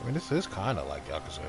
mean, this is kind of like Yakuza 8.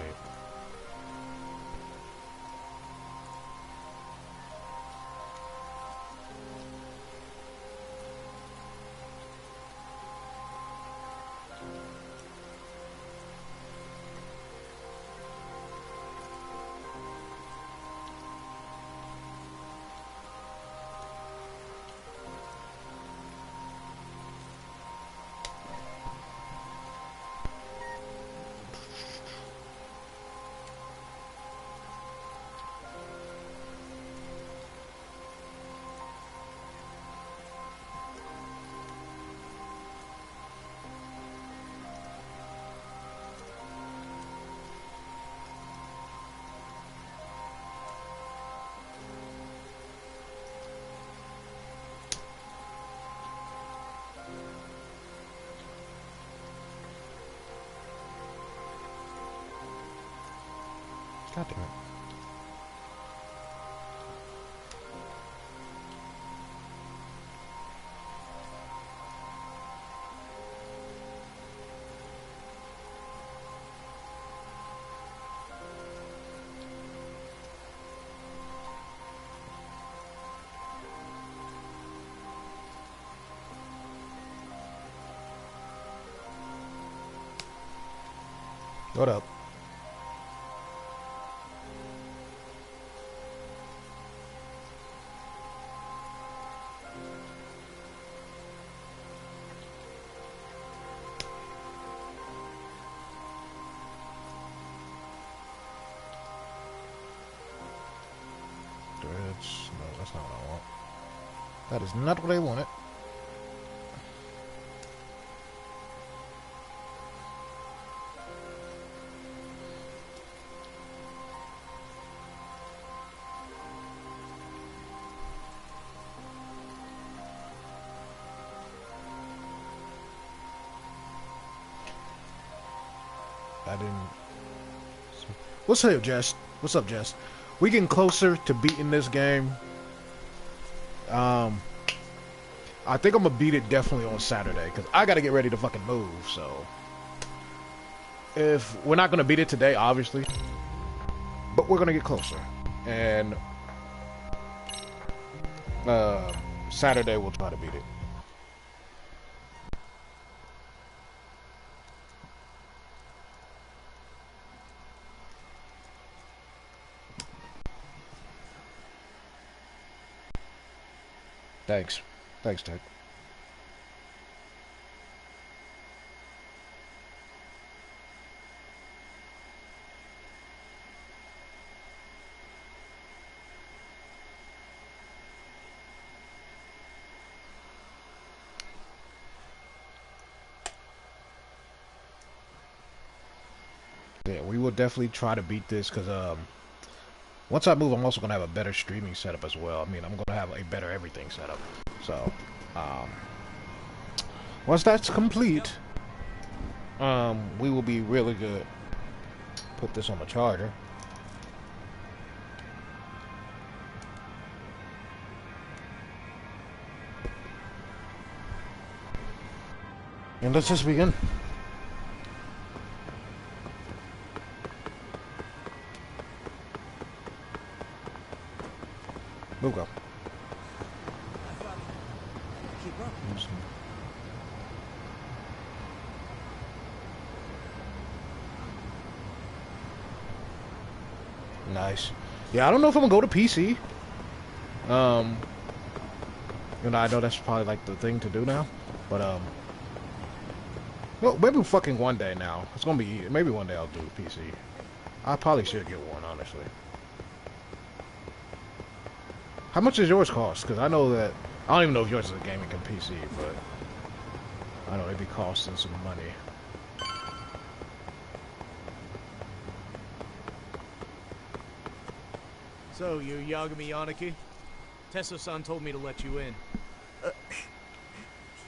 God damn it. What up? Dreads? No, that's not what I want. That is not what I wanted. I didn't. What's up, Jess? What's up, Jess? We getting closer to beating this game. I think I'm gonna beat it definitely on Saturday because I gotta get ready to fucking move. So if we're not gonna beat it today, obviously, but we're gonna get closer, and Saturday we'll try to beat it. Thanks. Thanks, Ted. Yeah, we will definitely try to beat this because once I move, I'm also gonna have a better streaming setup as well. I mean, I'm gonna have a better everything setup. So, once that's complete, we will be really good. Put this on the charger. And let's just begin. We'll go. Keep up. Nice. Yeah, I don't know if I'm gonna go to PC. You know, I know that's probably like the thing to do now, but well, maybe fucking one day now. It's gonna be maybe one day I'll do PC. I probably should get one, honestly. How much does yours cost? Because I know that I don't even know if yours is a gaming PC, but I know it'd be costing some money. So, you Yagami Yanaki? Tesso-san told me to let you in.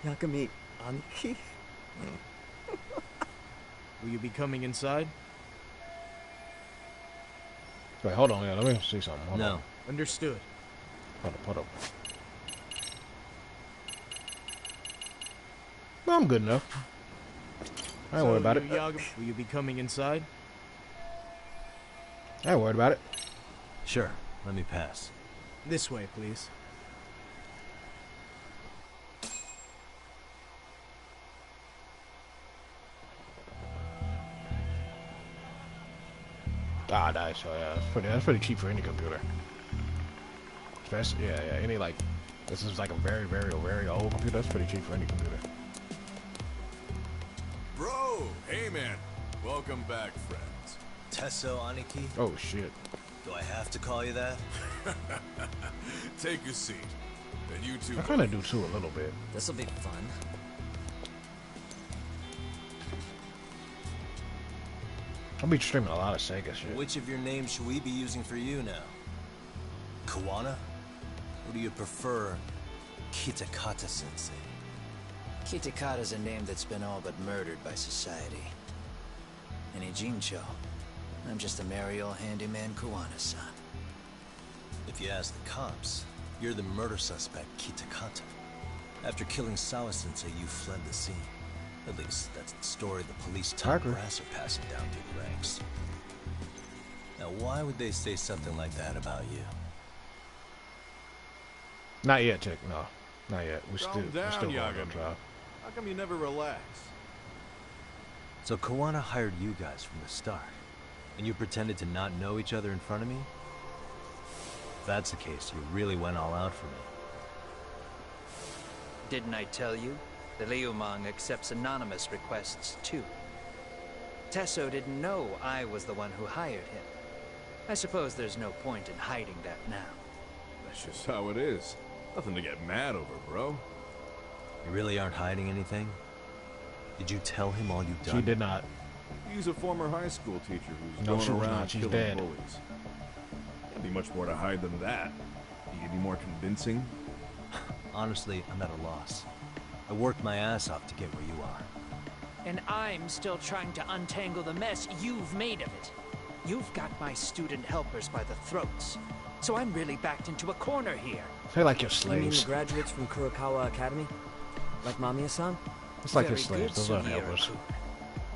Yakumi Aniki? Will you be coming inside? Wait, hold on, yeah, let me see something. Hold No. on. Understood. Hold up. No, I'm good enough. I ain't worried about it. Will you be coming inside? I ain't worried about it. Sure, let me pass. This way, please. Ah, nice. So yeah, that's pretty cheap for any computer. Especially, yeah, any like, this is like a very, very, very old computer. That's pretty cheap for any computer. Bro, hey man. Welcome back, friends. Tesso, Aniki? Oh shit. Do I have to call you that? Take a seat. And you two. I kind of do too a little bit. This'll be fun. I'll be streaming a lot of Sega shit. Which of your names should we be using for you now? Kawana? Or do you prefer Kitakata-sensei? Kitakata's a name that's been all but murdered by society. And Ijincho, I'm just a merry old handyman Kawana-san. If you ask the cops, you're the murder suspect, Kitakata. After killing Sawa-sensei, you fled the scene. At least, that's the story the police top brass are passing down through the ranks. Now, why would they say something like that about you? Not yet, chick. No, not yet. We're Calm still down, going Yagami. on trial. How come you never relax? So Kawana hired you guys from the start, and you pretended to not know each other in front of me? If that's the case, you really went all out for me. Didn't I tell you? The Liumang accepts anonymous requests, too. Tesso didn't know I was the one who hired him. I suppose there's no point in hiding that now. That's just how it is. Nothing to get mad over, bro. You really aren't hiding anything? Did you tell him all you've done? She did not. He's a former high school teacher who's No, going she was around not. She's killing dead. bullies. Can't be much more to hide than that. Any more convincing? Honestly, I'm at a loss. I worked my ass off to get where you are. And I'm still trying to untangle the mess you've made of it. You've got my student helpers by the throats. So I'm really backed into a corner here. Say like your You mean the slaves. graduates from Kurokawa Academy? Like Mamiya-san? It's like your Very slaves. good, Those aren't Sugiura-kun. helpers.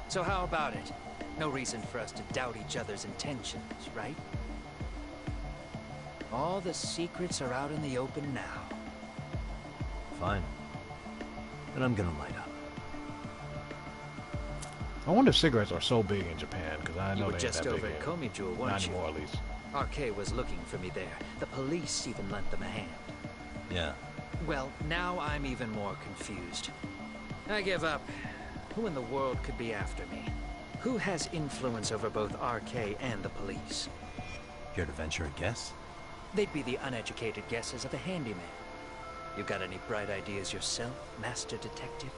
So how about it? No reason for us to doubt each other's intentions, right? All the secrets are out in the open now. Fine. Then I'm gonna light up. I wonder if cigarettes are so big in Japan, because I know You were they ain't just that over big at here. Komijou, Not weren't you? anymore, at least. RK was looking for me there. The police even lent them a hand. Yeah. Well, now I'm even more confused. I give up. Who in the world could be after me? Who has influence over both RK and the police? Care to venture a guess? They'd be the uneducated guesses of a handyman. You got any bright ideas yourself, Master Detective?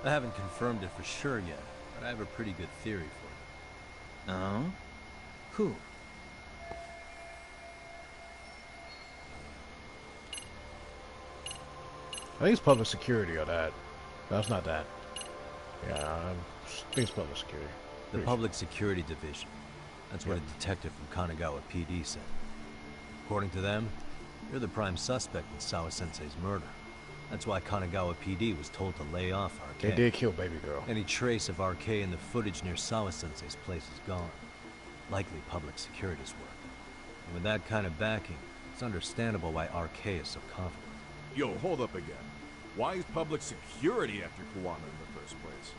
I haven't confirmed it for sure yet, but I have a pretty good theory for you. Oh? Who? I think it's public security or that. No, it's not that. Yeah, I think it's public security. The Pretty Public Security Division. That's what a detective from Kanagawa PD said. According to them, you're the prime suspect in Sawa-sensei's murder. That's why Kanagawa PD was told to lay off RK. They did kill baby girl. Any trace of RK in the footage near Sawa-sensei's place is gone. Likely public security's work. And with that kind of backing, it's understandable why RK is so confident. Yo, hold up again. Why is public security after Kawana in the first place?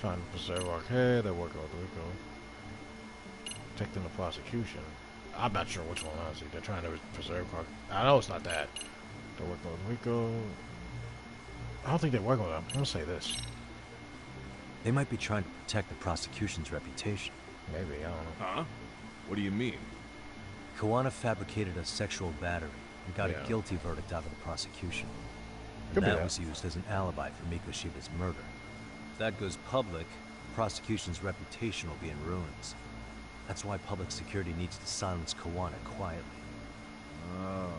Trying to preserve RK, they're working with Rico. Protecting the prosecution. I'm not sure which one, honestly. They're trying to preserve RK. I know it's not that. They're working with Rico. I don't think they're working with him. I'm gonna say this. They might be trying to protect the prosecution's reputation. Maybe, I don't know. Huh? What do you mean? Kawana fabricated a sexual battery and got Yeah. a guilty verdict out of the prosecution. Could And be that that. was used as an alibi for Mikoshiba's murder. If that goes public, the prosecution's reputation will be in ruins. That's why public security needs to silence Kawana quietly. Oh.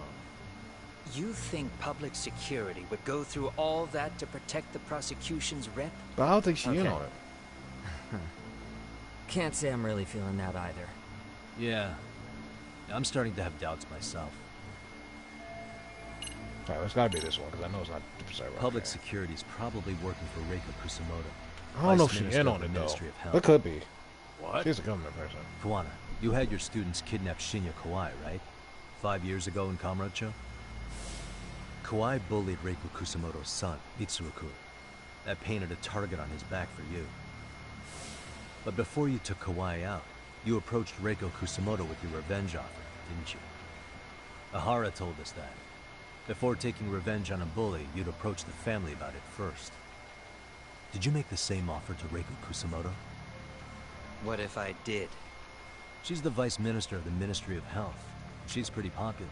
You think public security would go through all that to protect the prosecution's rep? But I don't think she's in Okay. on it. Can't say I'm really feeling that either. Yeah. I'm starting to have doubts myself. Alright, it's gotta be this one, because I know it's not right Public there. security's probably working for Reiko Kusamoto. I don't know if Vice she's Minister in of on the it, though. Ministry of Health. It could be. What? She's a government person. Kawana, you had your students kidnap Shinya Kawai, right? 5 years ago in Kamurocho? Kawai bullied Reiko Kusamoto's son, Mitsuru-kun. That painted a target on his back for you. But before you took Kawai out, you approached Reiko Kusamoto with your revenge offer, didn't you? Ahara told us that. Before taking revenge on a bully, you'd approach the family about it first. Did you make the same offer to Reiko Kusamoto? What if I did? She's the vice minister of the Ministry of Health. She's pretty popular.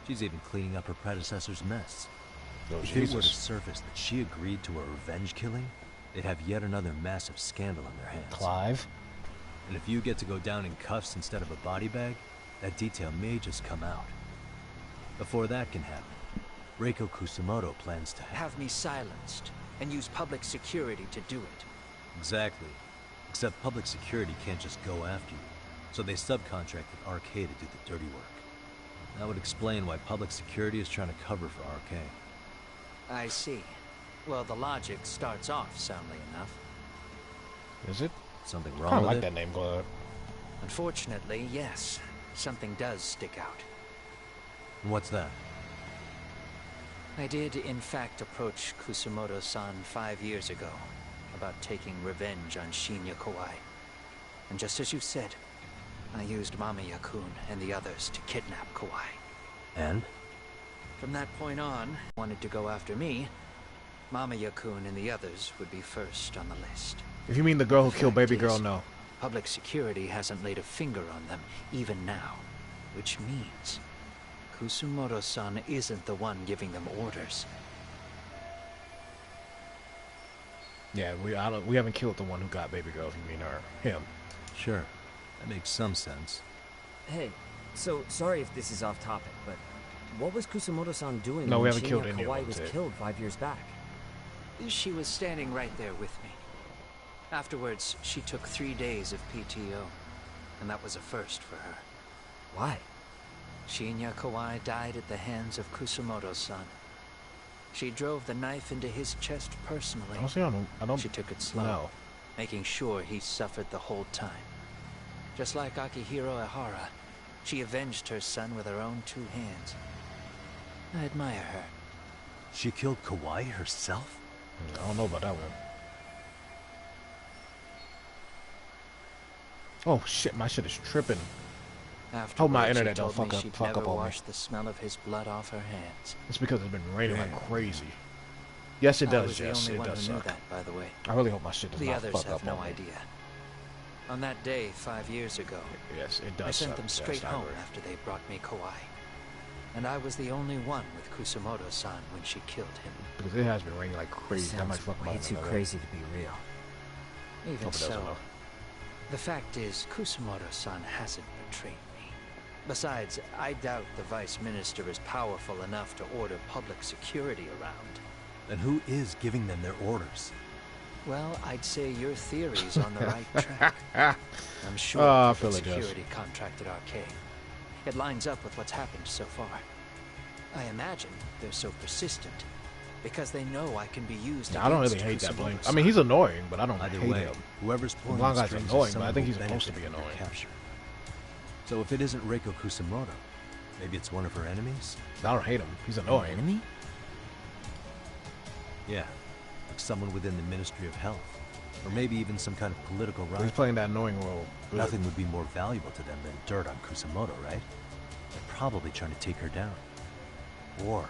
She's even cleaning up her predecessor's mess. Oh, If it were to Jesus. surface that she agreed to a revenge killing, they'd have yet another massive scandal on their hands. Clive? And if you get to go down in cuffs instead of a body bag, that detail may just come out. Before that can happen, Reiko Kusamoto plans to Have me silenced and use public security to do it. Exactly. Except public security can't just go after you, so they subcontracted RK to do the dirty work. That would explain why public security is trying to cover for RK. I see. Well, the logic starts off soundly enough. Is it? Something I wrong kinda with like it? that name, Glad. Unfortunately, yes. Something does stick out. And what's that? I did, in fact, approach Kusamoto-san 5 years ago about taking revenge on Shinya Kawai. And just as you said, I used Mamiya-kun and the others to kidnap Kawai. And? From that point on, wanted to go after me, Mamiya-kun and the others would be first on the list. If you mean the girl who killed Fact baby girl, is, no. Public security hasn't laid a finger on them, even now. Which means Kusumoto-san isn't the one giving them orders. Yeah, we haven't killed the one who got baby girl, if you mean her. Him. Sure. That makes some sense. Hey, so sorry if this is off topic, but what was Kusamoto-san doing No, we when haven't killed Shinya any of Kawai them, was Ted. killed 5 years back? She was standing right there with me. Afterwards, she took 3 days of PTO, and that was a first for her. Why? Shinya Kawai died at the hands of Kusumoto-san. She drove the knife into his chest personally. Honestly, I don't She took it slow, know. making sure he suffered the whole time. Just like Akihiro Ehara, she avenged her son with her own 2 hands. I admire her. She killed Kawai herself? I don't know about that one. Oh shit, my shit is tripping. Afterwards, Hope my she internet don't told me fuck she'd up never on me. wash the smell of his blood off her hands. It's because it's been raining like crazy. Yes, it I does, was the Jess. only It one does who knew suck. that, by the way. I really hope my shit does The not others fuck have up no on me. idea. On that day, 5 years ago, Yes, it does I sent suck, them Jess, straight I home agree. after they brought me Kawai. And I was the only one with Kusumoto-san when she killed him. Because it has been raining like crazy. That might Sounds fuck my way too internet up. crazy to be real. Even Hope it doesn't, so, though. the fact is, Kusumoto-san hasn't betrayed me. Besides, I doubt the Vice Minister is powerful enough to order public security around. Then who is giving them their orders? Well, I'd say your theory's on the right track. I'm sure I public feel it, Jess. security contracted RK. It lines up with what's happened so far. I imagine they're so persistent because they know I can be used. Yeah, I don't really against hate that Blink. I Kusumoto-san. mean, he's annoying, but I don't Either hate way, him. whoever's pulling blonde the guy's strings is annoying, but I someone think who'll he's supposed to benefit be from their annoying. capture. So if it isn't Reiko Kusamoto, maybe it's one of her enemies? I don't hate him. He's annoying. Enemy? Yeah, like someone within the Ministry of Health. Or maybe even some kind of political He's rival. playing that annoying role. Good. Nothing would be more valuable to them than dirt on Kusamoto, right? They're probably trying to take her down. Or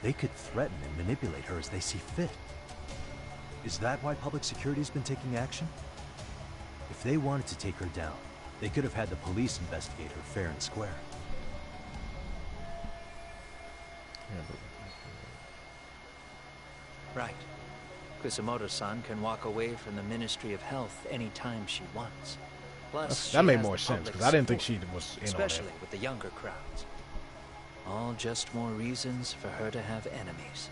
they could threaten and manipulate her as they see fit. Is that why public security's been taking action? If they wanted to take her down, they could have had the police investigate her fair and square. Right. Kusumoto-san can walk away from the Ministry of Health anytime she wants. Plus, That she made has more the sense, public because I didn't think support, she was in especially on it. with the younger crowds. All just more reasons for her to have enemies.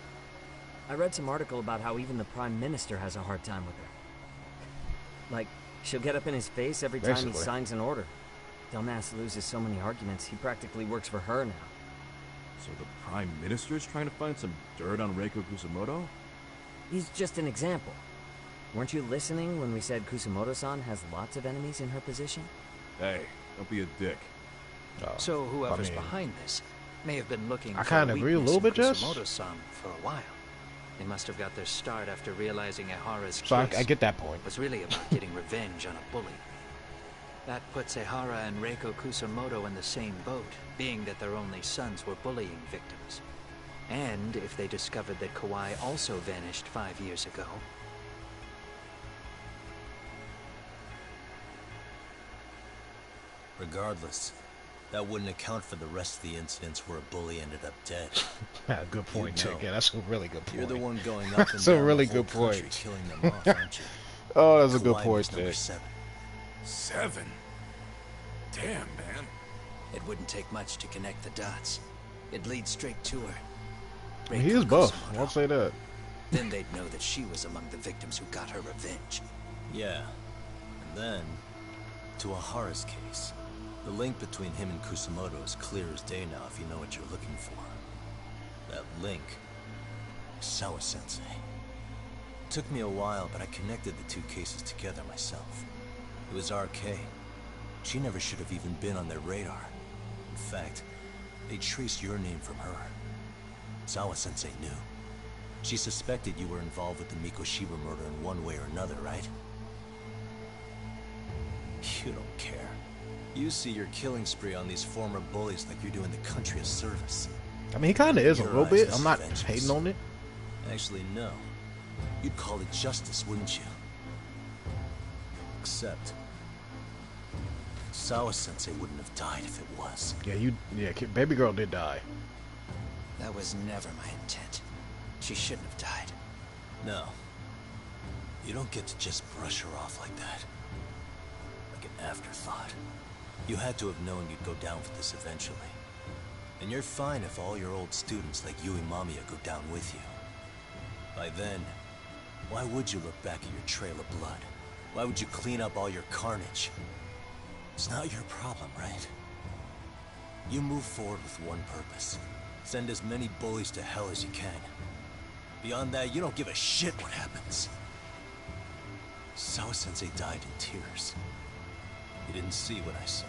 I read some article about how even the Prime Minister has a hard time with her. Like, she'll get up in his face every time he Basically. signs an order. Dumbass loses so many arguments, he practically works for her now. So the Prime Minister is trying to find some dirt on Reiko Kusamoto? He's just an example. Weren't you listening when we said Kusamoto-san has lots of enemies in her position? Hey, don't be a dick. So whoever's I mean, behind this may have been looking I for kinda agree a weakness little in bit, Jess. Kusamoto-san for a while. They must have got their start after realizing Ehara's So I case get that point. was really about getting revenge on a bully. That puts Ehara and Reiko Kusamoto in the same boat, being that their only sons were bullying victims. And if they discovered that Kawai also vanished 5 years ago... Regardless, that wouldn't account for the rest of the incidents where a bully ended up dead. Yeah, good point, You know. Chick. Yeah, that's a really good point. You're the one going up and That's a down really the whole good point. country killing them off, aren't you? Oh, that's a good Kawhi point, was number Chick. 7. 7? Damn, man. It wouldn't take much to connect the dots. It leads straight to her. He is Reiko buff. Kusamoto. I'll say that. Then they'd know that she was among the victims who got her revenge. Yeah. And then, to Ahara's case. The link between him and Kusamoto is clear as day now if you know what you're looking for. That link. Sawa-sensei. Took me a while, but I connected the two cases together myself. It was RK. She never should have even been on their radar. In fact, they traced your name from her. Sawa-sensei knew. She suspected you were involved with the Mikoshiba murder in one way or another, right? You don't care. You see your killing spree on these former bullies like you're doing the country a service. I mean, he kind of is a Your little eyes, bit. this I'm not is vengeance. hating on it. Actually, no. You'd call it justice, wouldn't you? Except... Sawa-sensei wouldn't have died if it was. Yeah, baby girl did die. That was never my intent. She shouldn't have died. No. You don't get to just brush her off like that. Like an afterthought. You had to have known you'd go down for this eventually. And you're fine if all your old students like Yui Mamiya go down with you. By then, why would you look back at your trail of blood? Why would you clean up all your carnage? It's not your problem, right? You move forward with one purpose. Send as many bullies to hell as you can. Beyond that, you don't give a shit what happens. Sawa-sensei died in tears. You didn't see what I saw.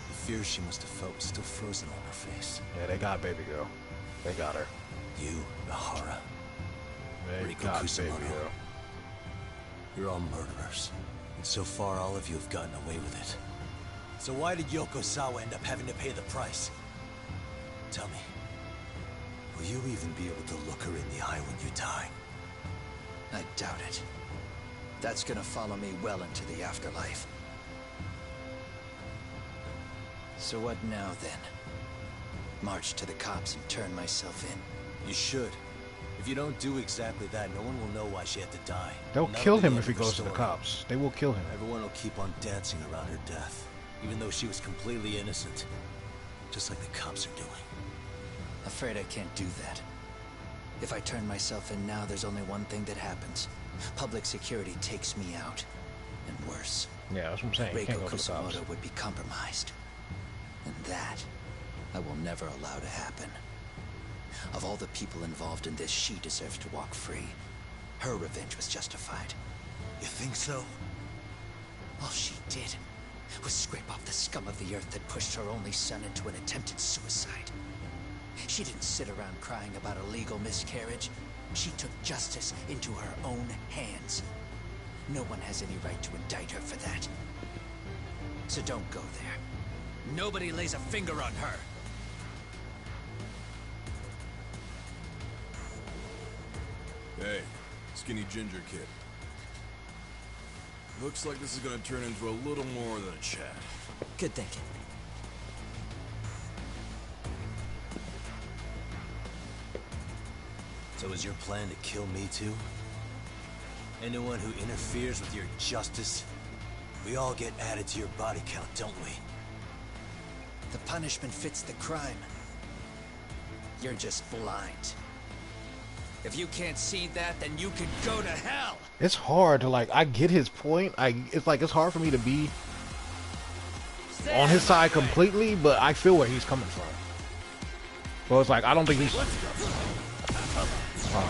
The fear she must have felt was still frozen on her face. Yeah, they got baby girl. They got her. You, Ehara, They Reiko got baby Kusamoto. girl. You're all murderers. And so far, all of you have gotten away with it. So why did Yoko Sawa end up having to pay the price? Tell me. Will you even be able to look her in the eye when you die? I doubt it. That's gonna follow me well into the afterlife. So what now, then? March to the cops and turn myself in? You should. If you don't do exactly that, no one will know why she had to die. They'll And that'll kill be the him end if he of the goes to the story. cops. They will kill him. Everyone will keep on dancing around her death, even though she was completely innocent. Just like the cops are doing. Afraid I can't do that. If I turn myself in now, there's only one thing that happens. Public security takes me out. And worse. Yeah, that's what I'm saying. You can't Reiko go to the cops. Kusamoto would be compromised. And that, I will never allow to happen. Of all the people involved in this, she deserves to walk free. Her revenge was justified. You think so? All she did was scrape off the scum of the earth that pushed her only son into an attempted suicide. She didn't sit around crying about a legal miscarriage. She took justice into her own hands. No one has any right to indict her for that. So don't go there. Nobody lays a finger on her. Hey, skinny ginger kid. Looks like this is gonna turn into a little more than a chat. Good thinking. So is your plan to kill me too? Anyone who interferes with your justice, we all get added to your body count, don't we? The punishment fits the crime. You're just blind. If you can't see that, then you can go to hell! It's hard to I get his point. It's hard for me to be on his side completely, but I feel where he's coming from. But it's like, I don't think he's... Oh,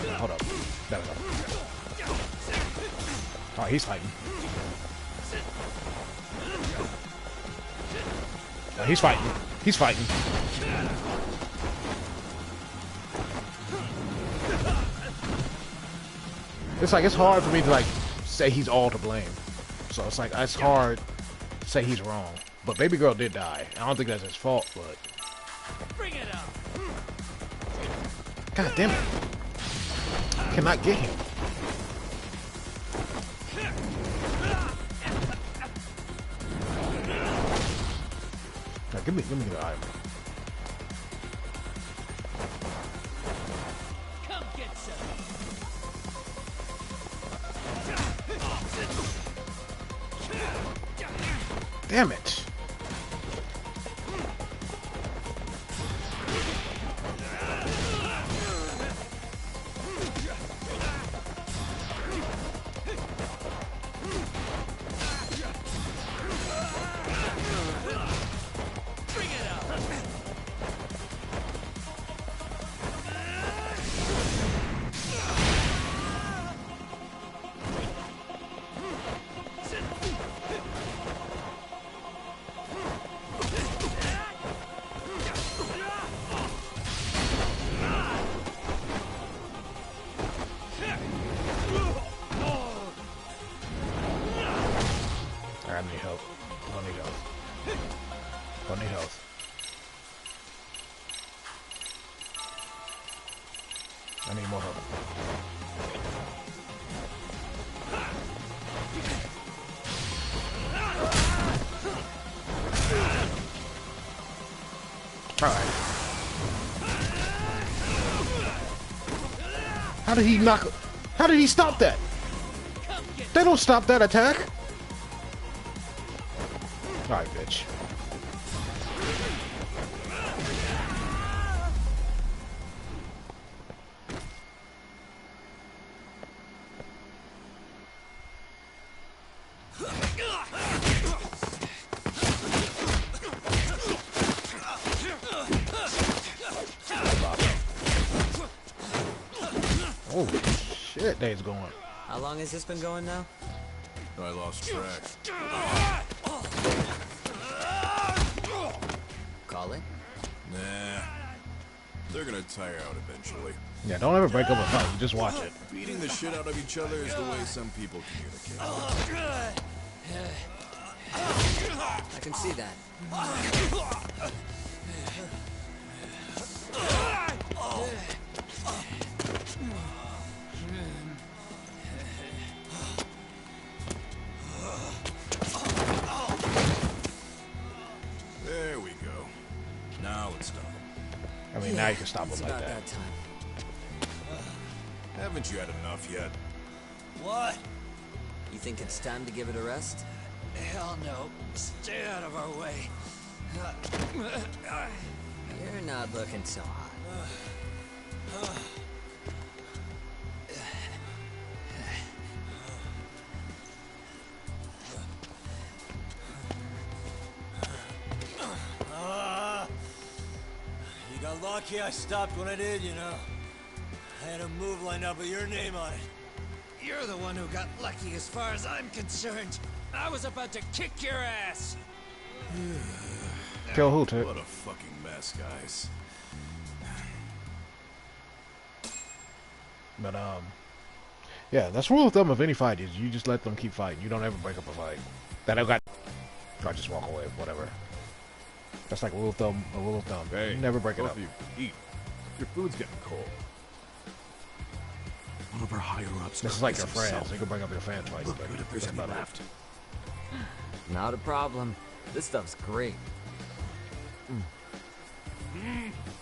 no, hold up. There we go. Oh, he's fighting. Oh, he's fighting. He's fighting. It's like, it's hard for me to, like, say he's all to blame. So it's like, it's hard to say he's wrong. But baby girl did die. I don't think that's his fault, but... Bring it up. God damn it. Cannot get him. Now, give me the item. Come get some. Damn it. I need help. Don't need health. Don't need health. I need more help. Alright. How did he knock... How did he stop that? They don't stop that attack. Alright, bitch. Oh, shit, days going. How long has this been going now? I lost track. Call it? Nah. They're gonna tire out eventually. Yeah, don't ever break up a fight. You just watch it. Beating the shit out of each other is the way some people communicate. I can see that. There we go. Now let's stop. I mean, now you can stop It's him like about that. that time. Haven't you had enough yet? What? You think it's time to give it a rest? Hell no. Stay out of our way. You're not looking so hot. You got lucky I stopped when I did, you know. I had a move lined up with your name on it. You're the one who got lucky as far as I'm concerned. I was about to kick your ass. Kill who, Tit? What a fucking mess, guys. But, yeah, that's rule of thumb of any fight is you just let them keep fighting. You don't ever break up a fight. That I got... I just walk away, whatever. That's like a rule of thumb, Hey, you never break it both up. of you, eat. Your food's getting cold. One of our higher-ups. This is like your friends. You can break up your fan fights. Look good if there's any left. Not a problem. This stuff's great.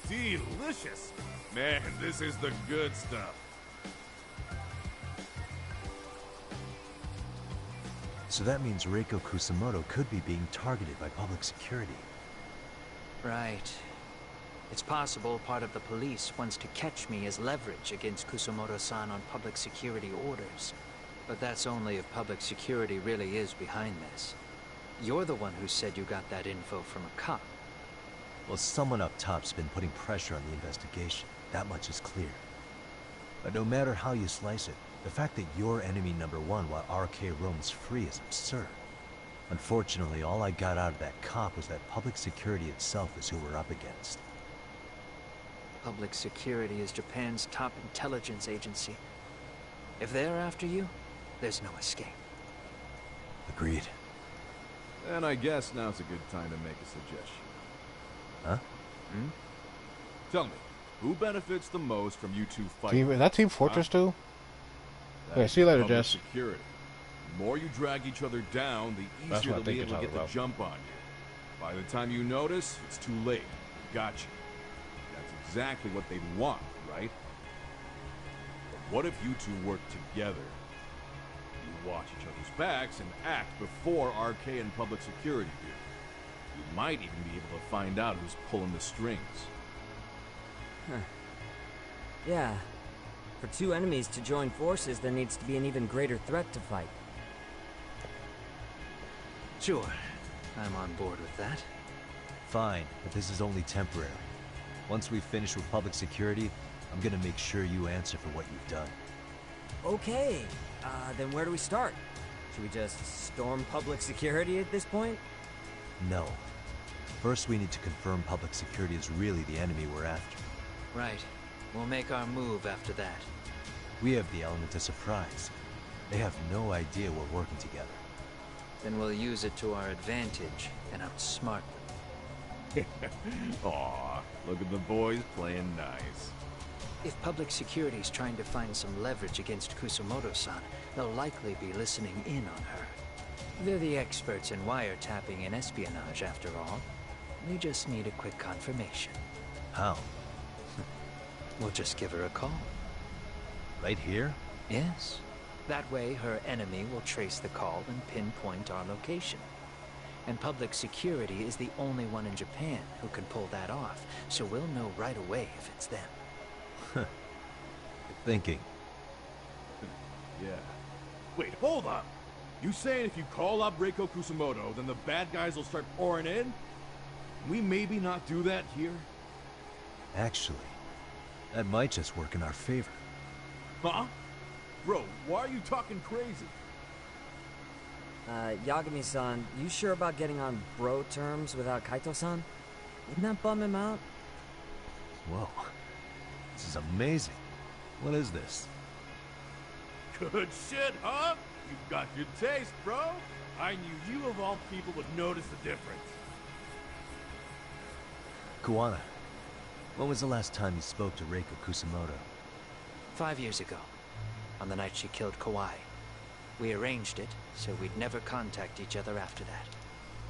Delicious. Man, this is the good stuff. So that means Reiko Kusamoto could be being targeted by public security. Right. It's possible part of the police wants to catch me as leverage against Kusamoto-san on public security orders. But that's only if public security really is behind this. You're the one who said you got that info from a cop. Well, someone up top's been putting pressure on the investigation. That much is clear. But no matter how you slice it, the fact that you're enemy number one while RK roams free is absurd. Unfortunately, all I got out of that cop was that public security itself is who we're up against. Public security is Japan's top intelligence agency. If they're after you, there's no escape. Agreed. And I guess now's a good time to make a suggestion. Huh? Tell me, who benefits the most from you two fighting? Is that Team Fortress 2? Okay, see you later, public Jess. Security. The more you drag each other down, the That's easier what I they'll be think able to you're get the talking jump on you. By the time you notice, it's too late. Got you. That's exactly what they'd want, right? But what if you two work together? You watch each other's backs and act before RK and public security do. You might even be able to find out who's pulling the strings. Huh. Yeah. For two enemies to join forces, there needs to be an even greater threat to fight. Sure, I'm on board with that. Fine, but this is only temporary. Once we finish with public security, I'm gonna make sure you answer for what you've done. Okay. Then where do we start? Should we just storm public security at this point? No. First, we need to confirm public security is really the enemy we're after. Right. We'll make our move after that. We have the element of surprise. They have no idea we're working together. Then we'll use it to our advantage and outsmart them. Aw, look at the boys playing nice. If public security's trying to find some leverage against Kusumoto-san, they'll likely be listening in on her. They're the experts in wiretapping and espionage, after all. We just need a quick confirmation. How? We'll just give her a call. Right here? Yes. That way, her enemy will trace the call and pinpoint our location. And public security is the only one in Japan who can pull that off, so we'll know right away if it's them. Good thinking. Yeah. Wait, hold up! You saying if you call up Reiko Kusumoto, then the bad guys will start pouring in? We maybe not do that here? Actually, that might just work in our favor. Huh? Bro, why are you talking crazy? Yagami-san, you sure about getting on bro terms without Kaito-san? Wouldn't that bum him out? Whoa. This is amazing. What is this? Good shit, huh? You've got good taste, bro. I knew you of all people would notice the difference. Kuwana, when was the last time you spoke to Reiko Kusumoto? 5 years ago, on the night she killed Kawai. We arranged it, so we'd never contact each other after that.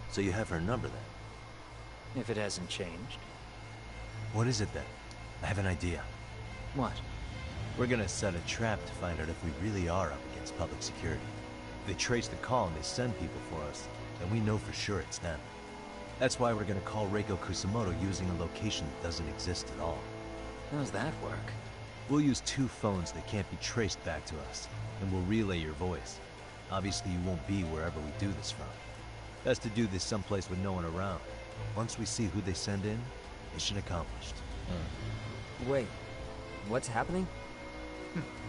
So you have her number then? If it hasn't changed. What is it then? I have an idea. What? We're gonna set a trap to find out if we really are up against public security. If they trace the call and they send people for us, then we know for sure it's them. That's why we're gonna call Reiko Kusumoto using a location that doesn't exist at all. How's that work? We'll use 2 phones that can't be traced back to us, and we'll relay your voice. Obviously you won't be wherever we do this from. Best to do this someplace with no one around. Once we see who they send in, mission accomplished. Wait, what's happening?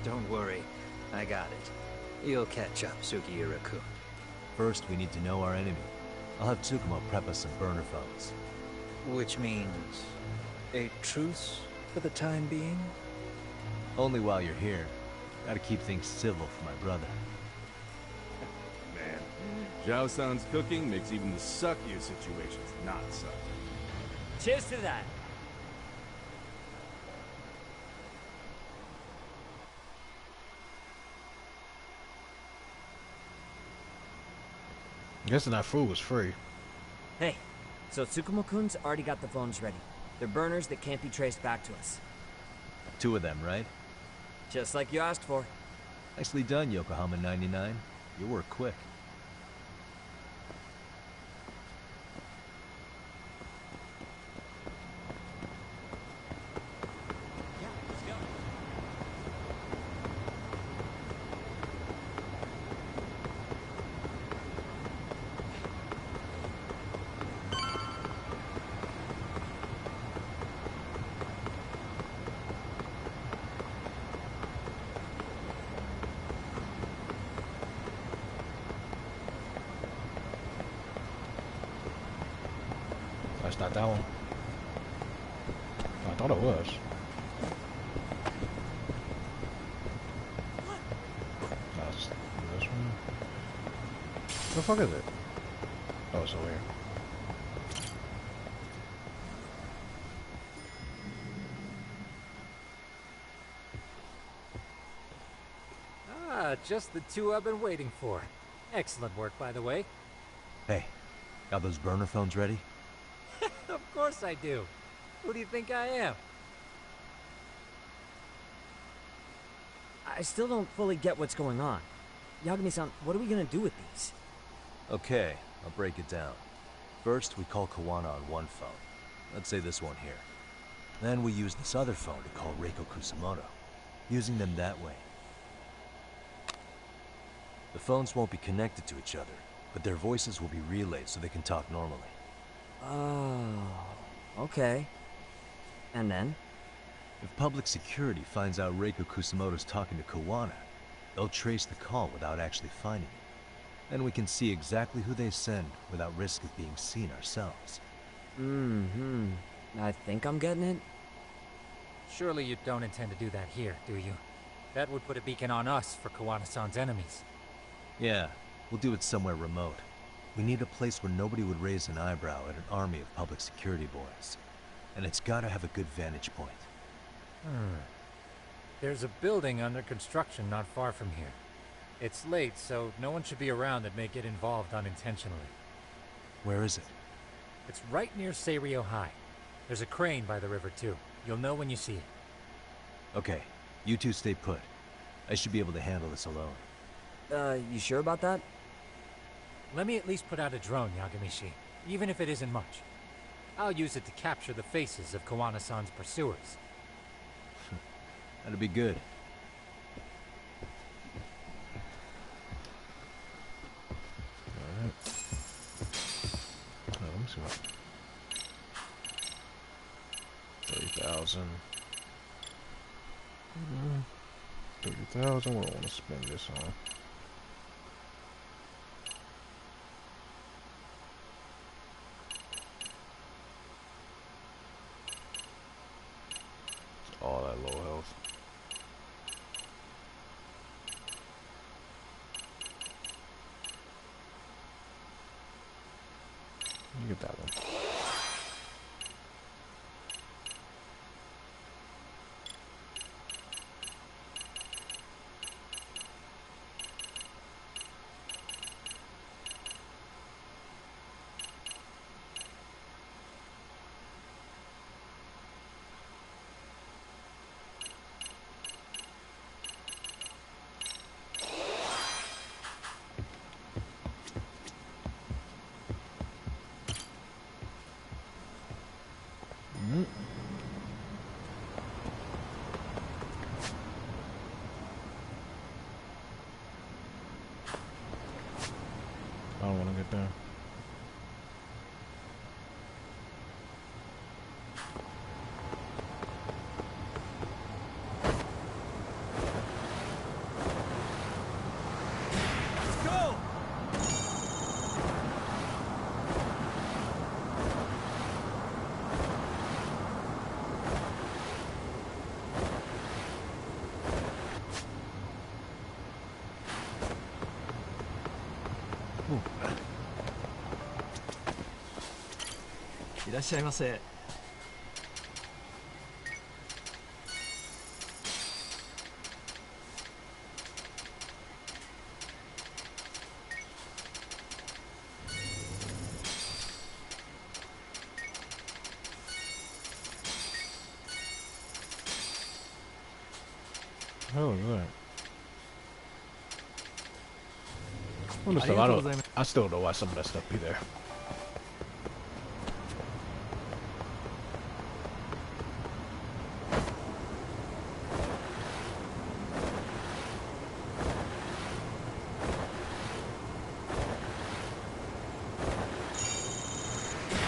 Don't worry, I got it. You'll catch up, Sugiura-kun. First, we need to know our enemy. I'll have Tsukumo prep us some burner phones. Which means a truce for the time being? Only while you're here. Gotta keep things civil for my brother. Man, Zhao-san's cooking makes even the suckiest situations not suck. Cheers to that! Guessing that food was free. Hey, so Tsukumo-kun's already got the phones ready. They're burners that can't be traced back to us. 2 of them, right? Just like you asked for. Nicely done, Yokohama 99. You work quick. That's not that one. I thought it was. That's this one. What the fuck is it? Oh, it's over here. Ah, just the two I've been waiting for. Excellent work, by the way. Hey, got those burner phones ready? Of course I do. Who do you think I am? I still don't fully get what's going on. Yagami-san, what are we gonna do with these? Okay, I'll break it down. First, we call Kawana on one phone. Let's say this one here. Then we use this other phone to call Reiko Kusamoto, using them that way. The phones won't be connected to each other, but their voices will be relayed so they can talk normally. Oh, okay. And then? If public security finds out Reiko Kusamoto's talking to Kawana, they'll trace the call without actually finding it. Then we can see exactly who they send without risk of being seen ourselves. Mm-hmm. I think I'm getting it. Surely you don't intend to do that here, do you? That would put a beacon on us for Kawana-san's enemies. Yeah, we'll do it somewhere remote. We need a place where nobody would raise an eyebrow at an army of public security boys. And it's gotta have a good vantage point. There's a building under construction not far from here. It's late, so no one should be around that may get involved unintentionally. Where is it? It's right near Seirio High. There's a crane by the river, too. You'll know when you see it. Okay, you two stay put. I should be able to handle this alone. You sure about that? Let me at least put out a drone, Yagami-shi, even if it isn't much. I'll use it to capture the faces of Kawana-san's pursuers. That'd be good. Alright. Oh, let me see what. 30,000. 30,000. What do I want to spend this on? It's all that low health. You get that one. I don't want to get there. Let's go! Hell is that? I still don't know why some of that stuff be there.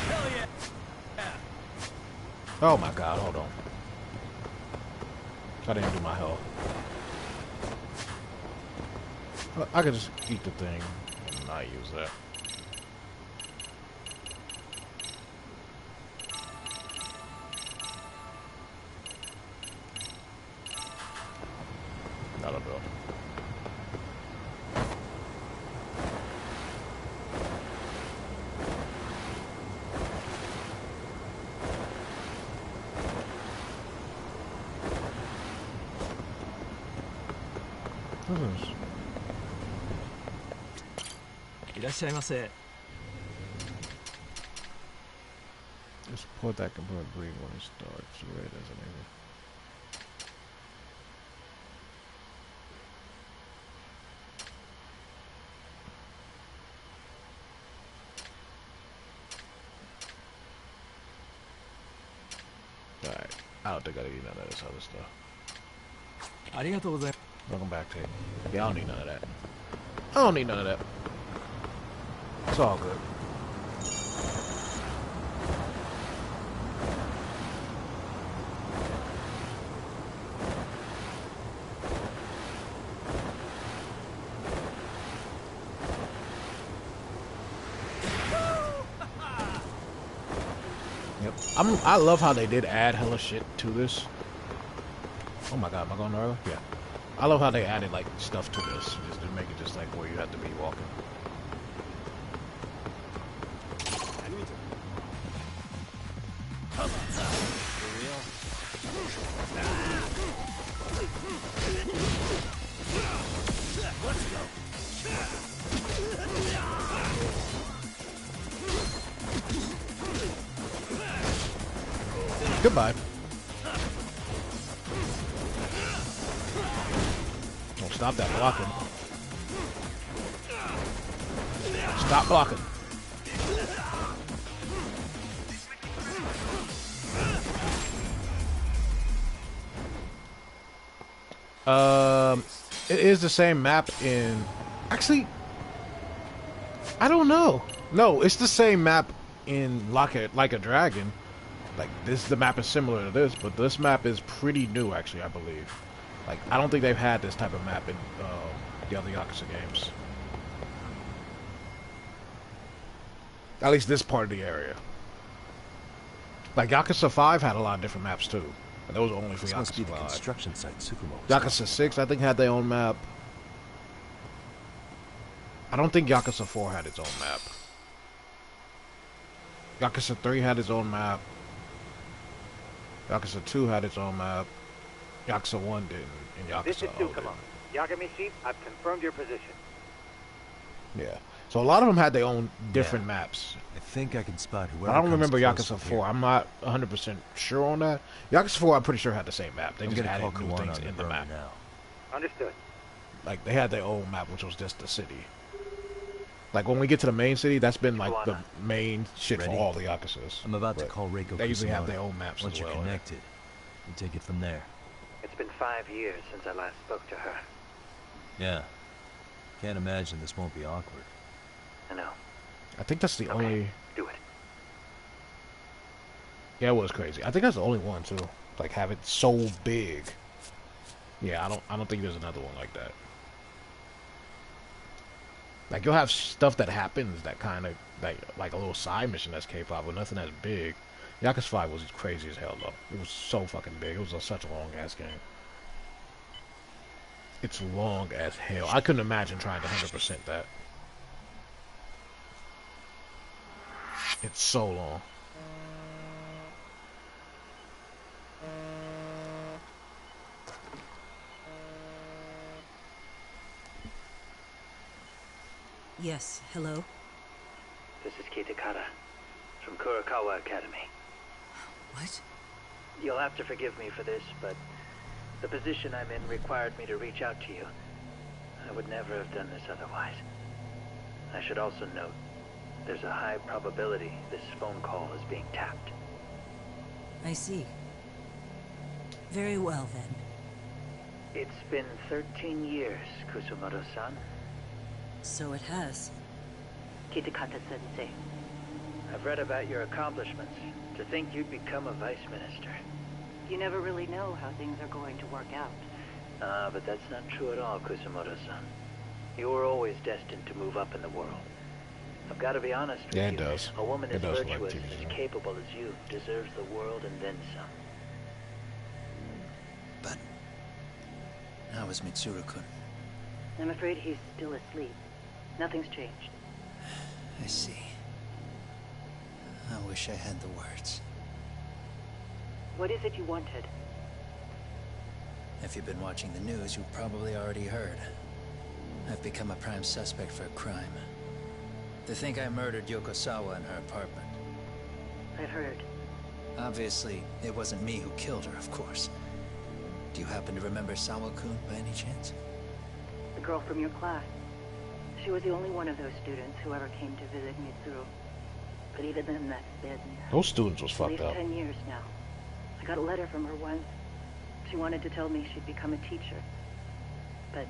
Hell yeah! Oh my god, hold on. I didn't do my health. I could just eat the thing and not use that. is? This port that can burn green when it starts. Red as an enemy. Alright. I don't think I need none of this other stuff. Welcome back, Tate. Yeah, I don't need none of that. I don't need none of that. It's all good. I love how they did add hella shit to this. Oh my god, am I going early? Yeah. I love how they added like stuff to this, just to make it just like where you have to be walking. Goodbye. Oh, stop that blocking. Stop blocking. It is the same map in... Actually, I don't know. No, it's the same map in Like a Dragon. Like, the map is similar to this, but this map is pretty new, actually, I believe. Like, I don't think they've had this type of map in the other Yakuza games. At least this part of the area. Like, Yakuza 5 had a lot of different maps, too. And those were only for Yakuza 5. Must be the construction site Tsukumo. Yakuza 6, I think, had their own map. I don't think Yakuza 4 had its own map. Yakuza 3 had its own map. Yakuza 2 had its own map. Yakuza 1 didn't. And Yakuza This is Tsukumo. Yagami-shi, I've confirmed your position. Yeah. So a lot of them had their own different maps. I think I can spot whoever. I don't remember comes Yakuza close 4. I'm not 100% sure on that. Yakuza 4, I'm pretty sure had the same map. They just added new things in the map. Now. Understood. Like, they had their own map, which was just the city. Like, when we get to the main city, that's been, like, the main shit for all the Yakuzas. I'm about to call Reiko. They usually have their own maps Once as well. you're connected, you take it from there. It's been 5 years since I last spoke to her. Yeah. Can't imagine this won't be awkward. I know. I think that's the only... Do it. Yeah, it was crazy. I think that's the only one, too. Like, have it so big. Yeah, I don't think there's another one like that. Like, you'll have stuff that happens that kind of, like a little side mission that's K-pop, but nothing that's big. Yakuza 5 was crazy as hell, though. It was so fucking big. It was such a long-ass game. It's long as hell. I couldn't imagine trying to 100% that. It's so long. Yes, hello? This is Kitakata from Kurakawa Academy. What? You'll have to forgive me for this, but the position I'm in required me to reach out to you. I would never have done this otherwise. I should also note, there's a high probability this phone call is being tapped. I see. Very well, then. It's been 13 years, Kusumoto-san. So it has. Kitakata-sensei. I've read about your accomplishments. To think you'd become a vice minister. You never really know how things are going to work out. But that's not true at all, Kusumoto-san. You were always destined to move up in the world. I've got to be honest with you. Yeah, it does. A woman It as does, virtuous like and as capable as you deserves the world and then some. But how is Mitsuru-kun? I'm afraid he's still asleep. Nothing's changed. I see. I wish I had the words. What is it you wanted? If you've been watching the news, you've probably already heard. I've become a prime suspect for a crime. They think I murdered Yokosawa in her apartment. I've heard. Obviously, it wasn't me who killed her, of course. Do you happen to remember Sawa-kun by any chance? The girl from your class. She was the only one of those students who ever came to visit Mitsuru. But even then, that's been... Those students was at fucked least up. 10 years now. I got a letter from her once. She wanted to tell me she'd become a teacher. But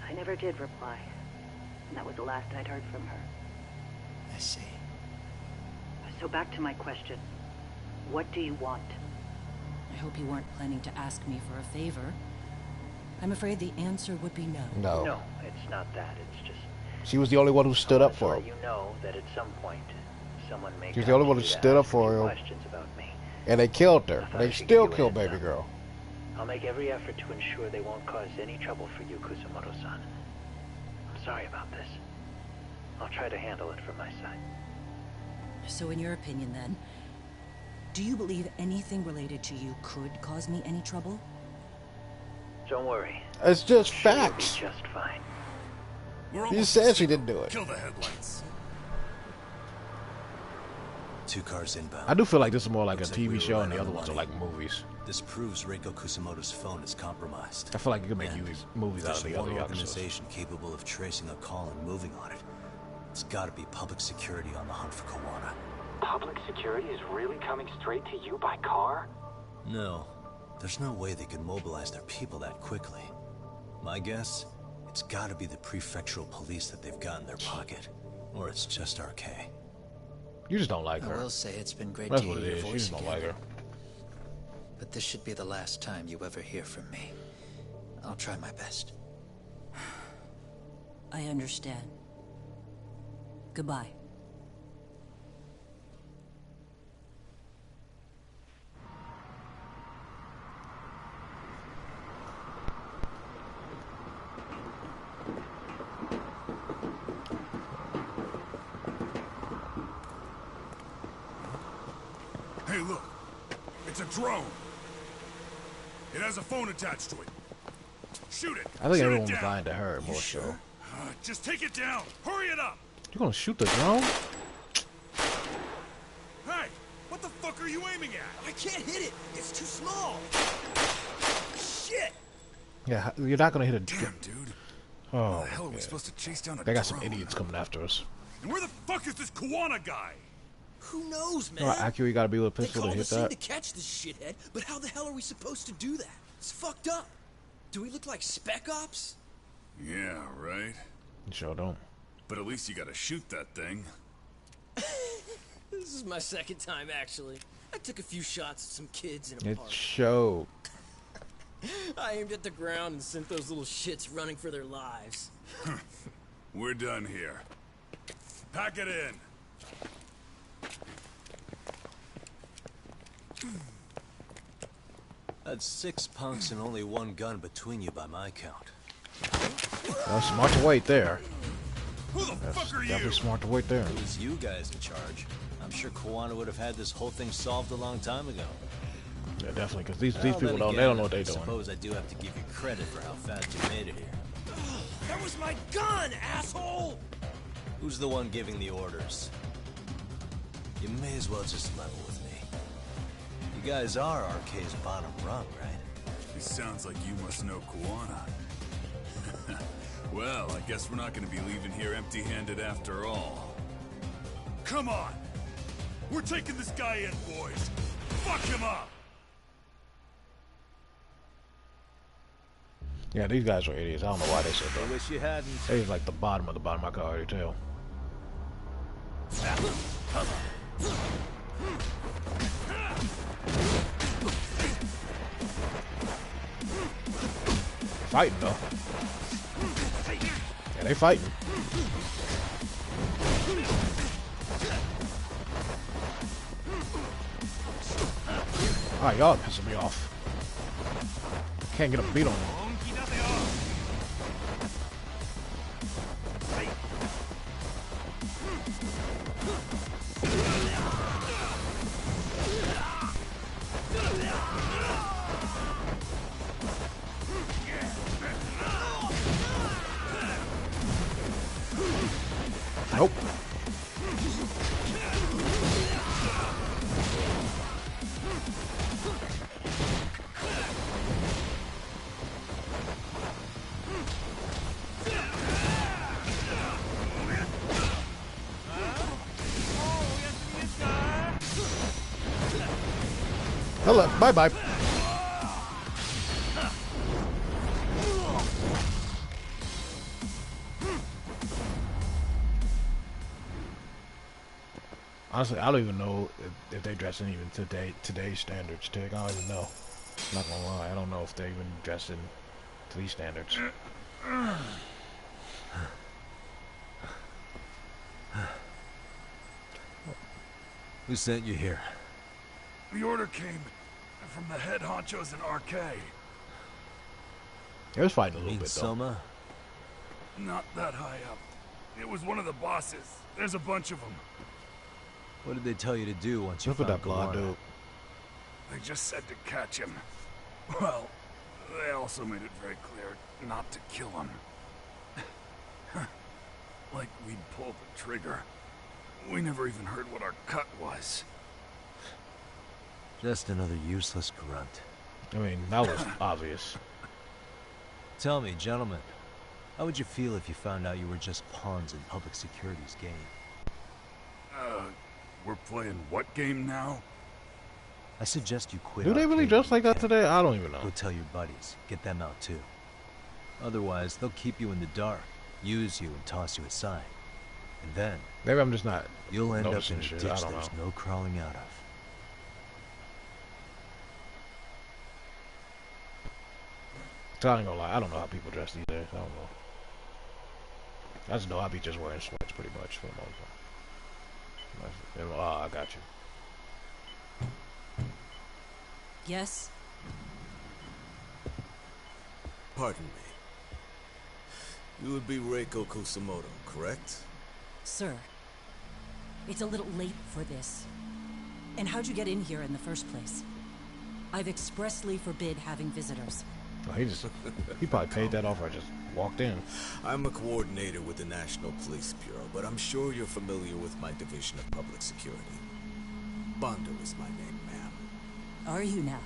I never did reply. And that was the last I'd heard from her. I see. So back to my question. What do you want? I hope you weren't planning to ask me for a favor. I'm afraid the answer would be no. No. No, it's not that. It's just... She was the only one who stood up for him. You know that at some point, someone may... She's the only one who stood up for him. Questions about me. And they killed her. They still killed baby girl. I'll make every effort to ensure they won't cause any trouble for you, Kusumoto-san. I'm sorry about this. I'll try to handle it from my side. So in your opinion then, do you believe anything related to you could cause me any trouble? Don't worry. It's just facts. You'll be just fine. You said she didn't do it. Kill the headlights. 2 cars inbound. I do feel like this is more like a Looks TV we were show right and the on other ones are money. like movies. This proves Reiko Kusumoto's phone is compromised. I feel like you could make And movies if out of there's the other one Yakuza. organization capable of tracing a call and moving on it, it's got to be public security on the hunt for Kawana. Public security is really coming straight to you by car? No. There's no way they could mobilize their people that quickly. My guess, it's got to be the prefectural police that they've got in their pocket. Or it's just RK. You just don't like I her. will say it's been great That's to what hear it your is. You voice just don't again. like her. But this should be the last time you ever hear from me. I'll try my best. I understand. Goodbye. Hey, look. It's a drone. It has a phone attached to it. Shoot it. I think Shoot everyone it was down. lying to her more so. Just take it down. Hurry it up. You gonna shoot the drone? Hey, what the fuck are you aiming at? I can't hit it. It's too small. Shit. Yeah, you're not gonna hit a. Damn, dude. Oh, How the hell are we yeah. supposed to chase down a They got some drone? idiots coming after us. And where the fuck is this Kawana guy? Who knows, You man? know how accurate you gotta be with a They pistol to called hit us in that? to catch this shithead, but how the hell are we supposed to do that? It's fucked up. Do we look like spec ops? Yeah, right. You sure don't. But at least you gotta shoot that thing. This is my second time, actually. I took a few shots at some kids in a It park. showed. I aimed at the ground and sent those little shits running for their lives. We're done here. Pack it in. That's 6 punks and only 1 gun between you by my count. That's smart to wait there. Who the That's fuck are definitely you? smart to wait there. It was you guys in charge. I'm sure Kawana would have had this whole thing solved a long time ago. Yeah, definitely, because these Well, people then don't. They again, don't know what they're I doing. suppose I do have to give you credit for how fast you made it here. That was my gun, asshole! Who's the one giving the orders? You may as well just level with me. You guys are RK's bottom rung, right? It sounds like you must know Kawana. Well, I guess we're not gonna be leaving here empty-handed after all. Come on! We're taking this guy in, boys! Fuck him up! Yeah, these guys are idiots. I don't know why they said I that. wish you hadn't. They like the bottom of the bottom. I can already tell. Fighting though. Yeah, they fighting. Ah, y'all pissing me off. Can't get a beat on them. Hello, bye-bye. Honestly, I don't even know if they dress in even today's standards. I don't even know. I'm not gonna lie, I don't know if they even dress in to these standards. Who sent you here? The order came from the head honchos in RK. It was fighting a little bit, though. Soma? Not that high up. It was one of the bosses. There's a bunch of them. What did they tell you to do once you Look at found that blonde Kawana? dude. They just said to catch him. Well, they also made it very clear not to kill him. Like we'd pulled the trigger. We never even heard what our cut was. Just another useless grunt. I mean, that was obvious. Tell me, gentlemen, how would you feel if you found out you were just pawns in public security's game? We're playing what game now? I suggest you quit. Do they really dress like that today? I don't even know. Go tell your buddies. Get them out too. Otherwise, they'll keep you in the dark, use you and toss you aside. And then... Maybe I'm just not you'll end up in a shit. ditch I don't there's know. no crawling out of. So I ain't gonna lie, I don't know how people dress these days. I don't know. I just know I be just wearing sweats pretty much for the most part. I got you. Yes? Pardon me. You would be Reiko Kusamoto, correct? Sir, it's a little late for this. And how'd you get in here in the first place? I've expressly forbid having visitors. Oh, he probably paid that off or just walked in. I'm a coordinator with the National Police Bureau, but I'm sure you're familiar with my Division of Public Security. Bondo is my name, ma'am. Are you now?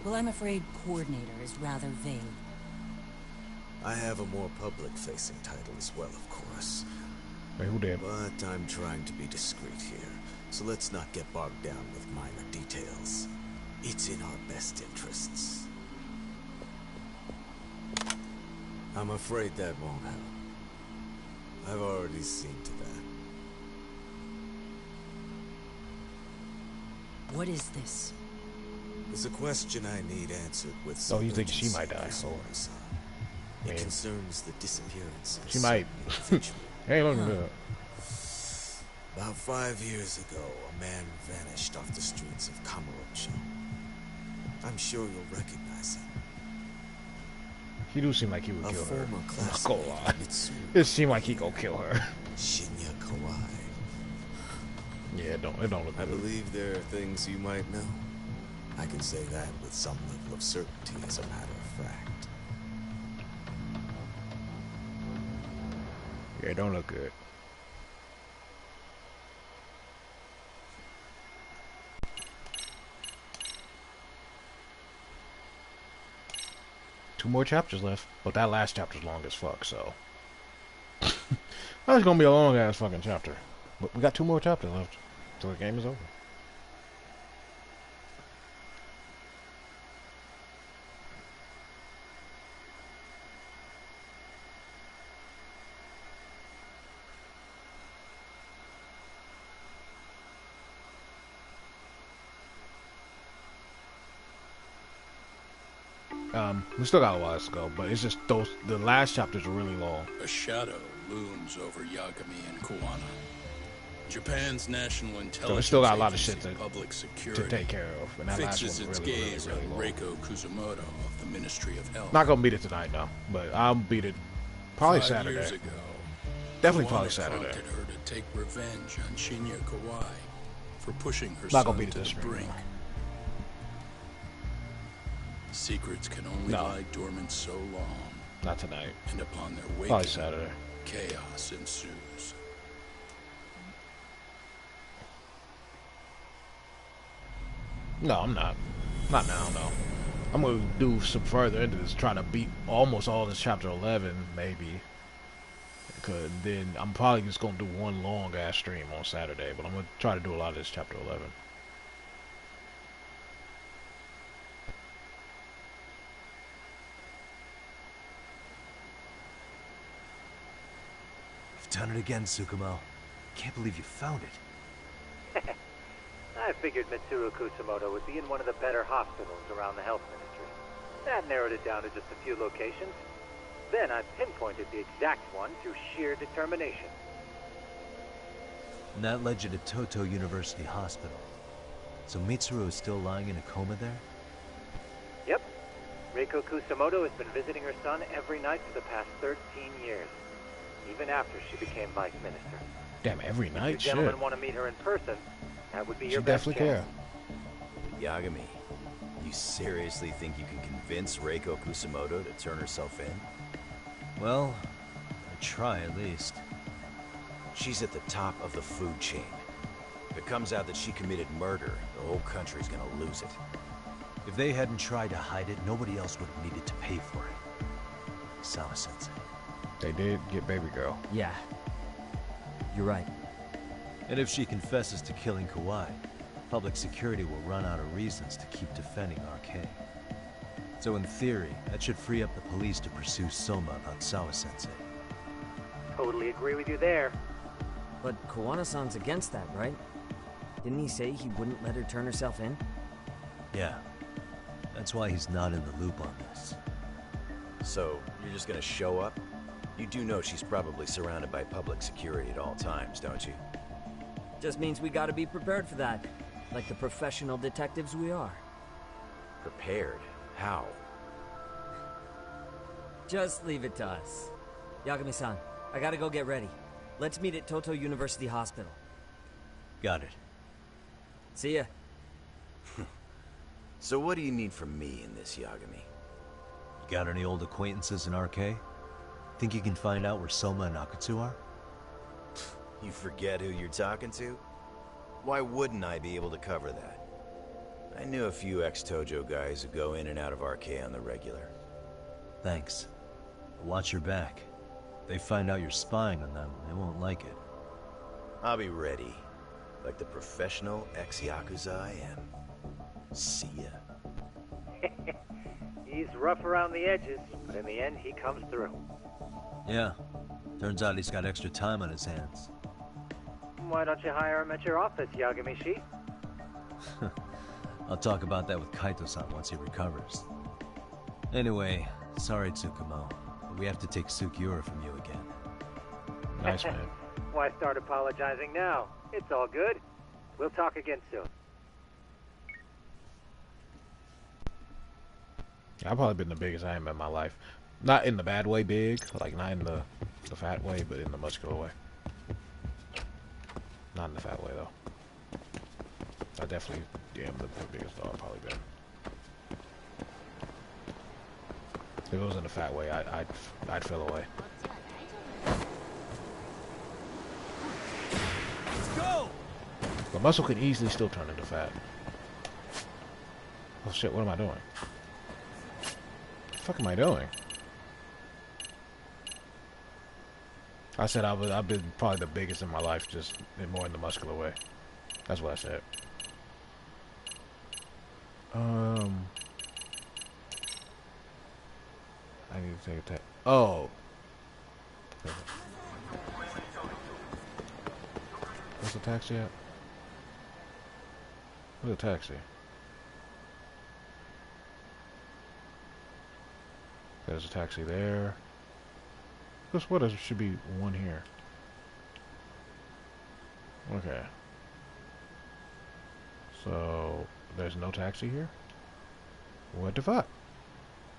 Well, I'm afraid coordinator is rather vague. I have a more public-facing title as well, of course. Wait, who did? But I'm trying to be discreet here, so let's not get bogged down with minor details. It's in our best interests. I'm afraid that won't help. I've already seen to that. What is this? It's a question I need answered with some Oh, you think she urgency, might die? Miss Orison. It concerns the disappearance of She might. Hey, look at that. About 5 years ago, a man vanished off the streets of Kamurocho. I'm sure you'll recognize him. He do seem like he would A kill her. former I'm not classmate, gonna lie. Mitsuru. It seemed like he gonna kill her. Shinya Kawai. Yeah, it don't look I good. believe there are things you might know. I can say that with some level of certainty, as a matter of fact. Yeah, it don't look good. Two more chapters left, but that last chapter's long as fuck, so that's gonna be a long ass fucking chapter. But we got two more chapters left, so the game is over. We still got a while to go, but it's just the last chapters are really long. A shadow looms over Yagami and Kawana. Japan's national intelligence So we still got a lot of agency, shit public security, to take care of, and that last fixes one its really, gaze really, on really long. Reiko Kusamoto of the Ministry of Health. Not gonna beat it tonight, no, but I'll beat it probably 5 Saturday. years ago, Definitely Kawana probably Saturday. prompted her to take revenge on Shinya Kawai for pushing her Not gonna son beat it to this the stream, brink. Secrets can only lie dormant so long. Not tonight. And upon their Probably waking, Saturday. chaos ensues. No, I'm not. Not now, no. I'm gonna do some further into this, try to beat almost all this chapter 11, maybe. Cause then I'm probably just gonna do one long ass stream on Saturday, but I'm gonna try to do a lot of this chapter 11. Done it again, Tsukumo. Can't believe you found it. I figured Mitsuru Kusamoto would be in one of the better hospitals around the health ministry. That narrowed it down to just a few locations. Then I pinpointed the exact one through sheer determination. And that led you to Toto University Hospital. So Mitsuru is still lying in a coma there? Yep. Reiko Kusamoto has been visiting her son every night for the past 13 years. Even after she became vice minister. Damn, every night? If you gentlemen want to meet her in person, that would be your She best definitely chance. Yagami, you seriously think you can convince Reiko Kusamoto to turn herself in? Well, I try at least. She's at the top of the food chain. If it comes out that she committed murder, the whole country's gonna lose it. If they hadn't tried to hide it, nobody else would have needed to pay for it. Sawa-sensei. They did get baby girl. Yeah. You're right. And if she confesses to killing Kawhi, public security will run out of reasons to keep defending RK. So in theory, that should free up the police to pursue Soma about Sawa-sensei. Totally agree with you there. But Kowana-san's against that, right? Didn't he say he wouldn't let her turn herself in? Yeah. That's why he's not in the loop on this. So, you're just gonna show up? You do know she's probably surrounded by public security at all times, don't you? Just means we gotta be prepared for that. Like the professional detectives we are. Prepared? How? Just leave it to us. Yagami-san, I gotta go get ready. Let's meet at Toto University Hospital. Got it. See ya. So what do you need from me in this, Yagami? You got any old acquaintances in RK? Think you can find out where Soma and Akutsu are? You forget who you're talking to? Why wouldn't I be able to cover that? I knew a few ex-Tojo guys who go in and out of RK on the regular. Thanks. Watch your back. If they find out you're spying on them, they won't like it. I'll be ready. Like the professional ex-yakuza I am. See ya. He's rough around the edges, but in the end, he comes through. Yeah. Turns out he's got extra time on his hands. Why don't you hire him at your office, Yagami-shi? I'll talk about that with Kaito-san once he recovers. Anyway, sorry Tsukumo, but we have to take Sukiura from you again. Nice, man. Why start apologizing now? It's all good. We'll talk again soon. I've probably been the biggest I am in my life. Not in the bad way big, like not in the fat way, but in the muscular way. Not in the fat way, though. I definitely am the biggest dog I've probably been. If it was in the fat way, I'd feel away. Let's go! But muscle can easily still turn into fat. Oh shit, what am I doing? What the fuck am I doing? I said I've been probably the biggest in my life, just more in the muscular way. That's what I said. I need to take a tap. Oh. Where's the taxi at? Where's the taxi? There's a taxi there. Guess what? There should be one here. Okay. So, there's no taxi here? What the fuck?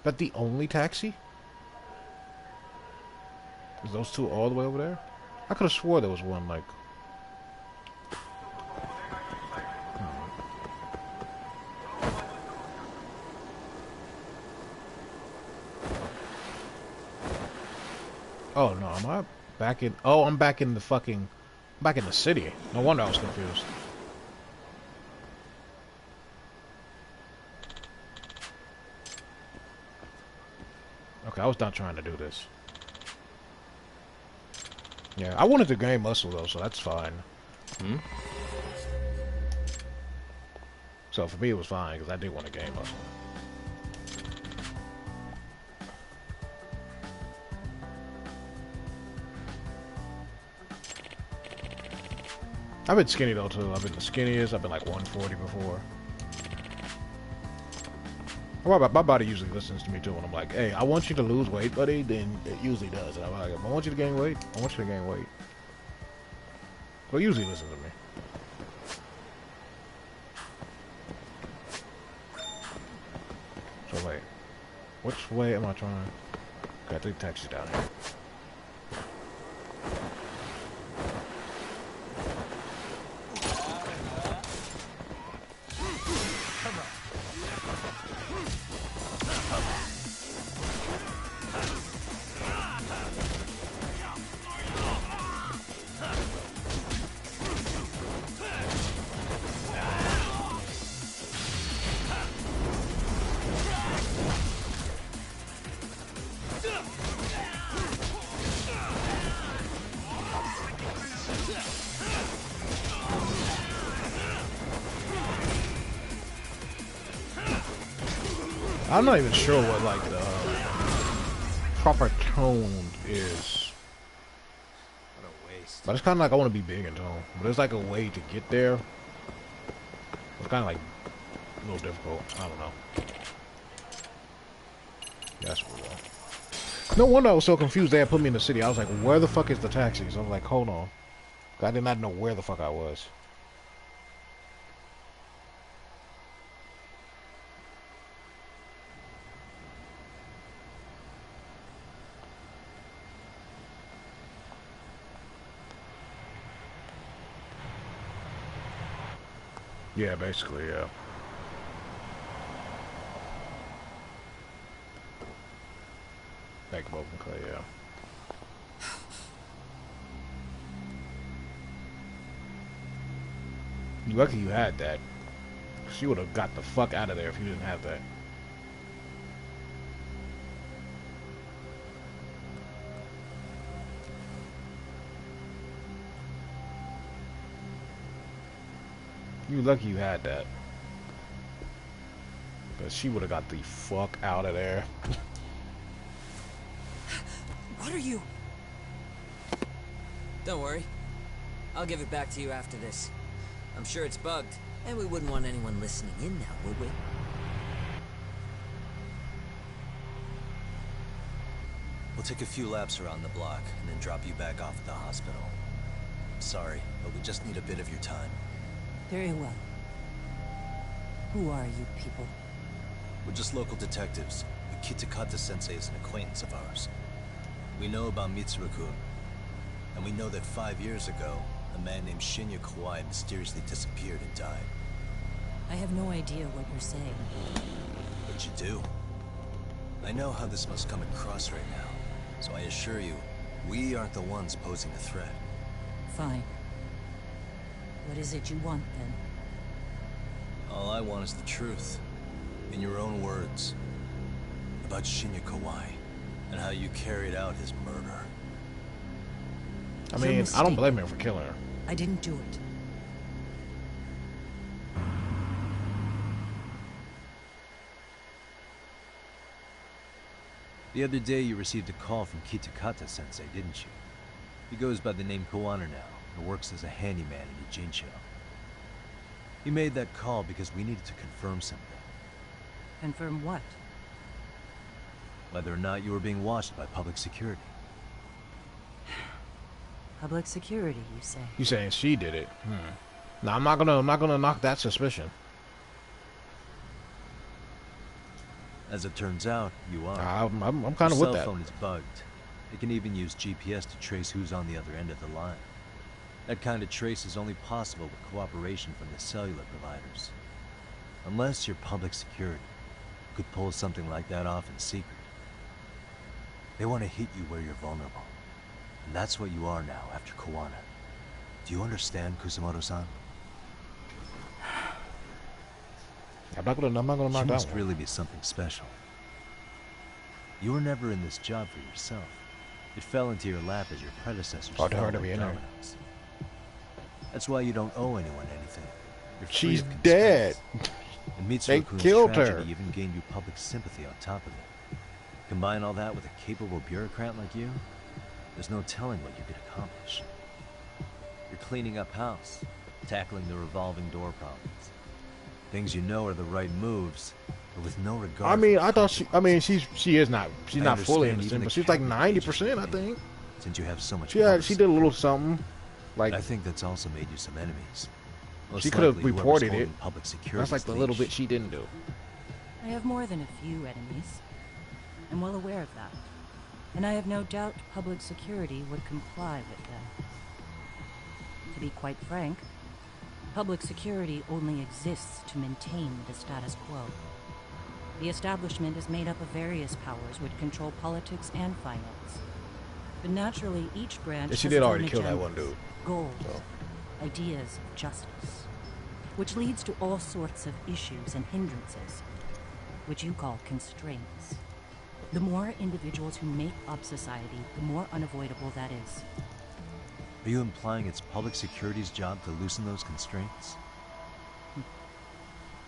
That the only taxi? Is those two all the way over there? I could have swore there was one, like... Oh, no, am I back in... Oh, I'm back in the fucking... back in the city. No wonder I was confused. Okay, I was not trying to do this. Yeah, I wanted to gain muscle, though, so that's fine. So for me, it was fine, because I did want to gain muscle. I've been skinny though too. I've been the skinniest. I've been like 140 before. My body usually listens to me too when I'm like, hey, I want you to lose weight, buddy, then it usually does. And I'm like, I want you to gain weight. I want you to gain weight. Well, it usually listens to me. So wait, which way am I trying? Okay, I think taxi's down here. I'm not even sure what like the proper tone is. What a waste. But it's kind of like I want to be big in tone. But there's like a way to get there. It's kind of like a little difficult. I don't know. That's cool though. No wonder I was so confused. They had put me in the city. I was like, where the fuck is the taxis? I was like, hold on. I did not know where the fuck I was. Yeah, basically, yeah. Make them open clay, yeah. You lucky you had that. She would have got the fuck out of there if you didn't have that. You lucky you had that. But she would have got the fuck out of there. What are you? Don't worry. I'll give it back to you after this. I'm sure it's bugged, and we wouldn't want anyone listening in now, would we? We'll take a few laps around the block, and then drop you back off at the hospital. Sorry, but we just need a bit of your time. Very well. Who are you people? We're just local detectives. Kitakata-sensei is an acquaintance of ours. We know about Mitsuru-kun, and we know that 5 years ago, a man named Shinya Kawai mysteriously disappeared and died. I have no idea what you're saying. But you do. I know how this must come across right now, so I assure you, we aren't the ones posing the threat. Fine. What is it you want, then? All I want is the truth. In your own words. About Shinya Kawai, and how you carried out his murder. I mean, I don't blame him for killing her. I didn't do it. The other day you received a call from Kitakata-sensei, didn't you? He goes by the name Koana now, and works as a handyman in Ijincho. He made that call because we needed to confirm something. Confirm what? Whether or not you were being watched by public security. Public security, you say? You saying she did it? No, I'm not gonna knock that suspicion. As it turns out, you are. I'm kind of with that. Your cell phone is bugged. It can even use GPS to trace who's on the other end of the line. That kind of trace is only possible with cooperation from the cellular providers. Unless you're public security, you could pull something like that off in secret. They want to hit you where you're vulnerable. And that's what you are now after Koana. Do you understand, Kusamoto-san? I'm not gonna knock You that must one. really be something special. You were never in this job for yourself. It fell into your lap as your predecessors Hard to fell her to like be in there. dominoes. That's why you don't owe anyone anything. You're free She's of dead. constraints. And They Mitsuru-kun's killed tragedy her. even gained you public sympathy on top of it. Combine all that with a capable bureaucrat like you, there's no telling what you could accomplish. You're cleaning up house, tackling the revolving door problems. Things you know are the right moves, but with no regard. I mean, for I thought she. I mean, she's not. She's I not fully understand innocent, even but the she's like cabinet 90%. I think. Since you have so much. She did a little something. Like I think that's also made you some enemies. Most she could have likely whoever's reported it. holding public security. That's like the little bit she didn't do. I have more than a few enemies. I'm well aware of that. And I have no doubt public security would comply with them. To be quite frank, public security only exists to maintain the status quo. The establishment is made up of various powers which control politics and finance. But naturally, each branch She has did its already own kill that agendas, one dude. goals, So. ideas of justice, which leads to all sorts of issues and hindrances, which you call constraints. The more individuals who make up society, the more unavoidable that is. Are you implying it's public security's job to loosen those constraints?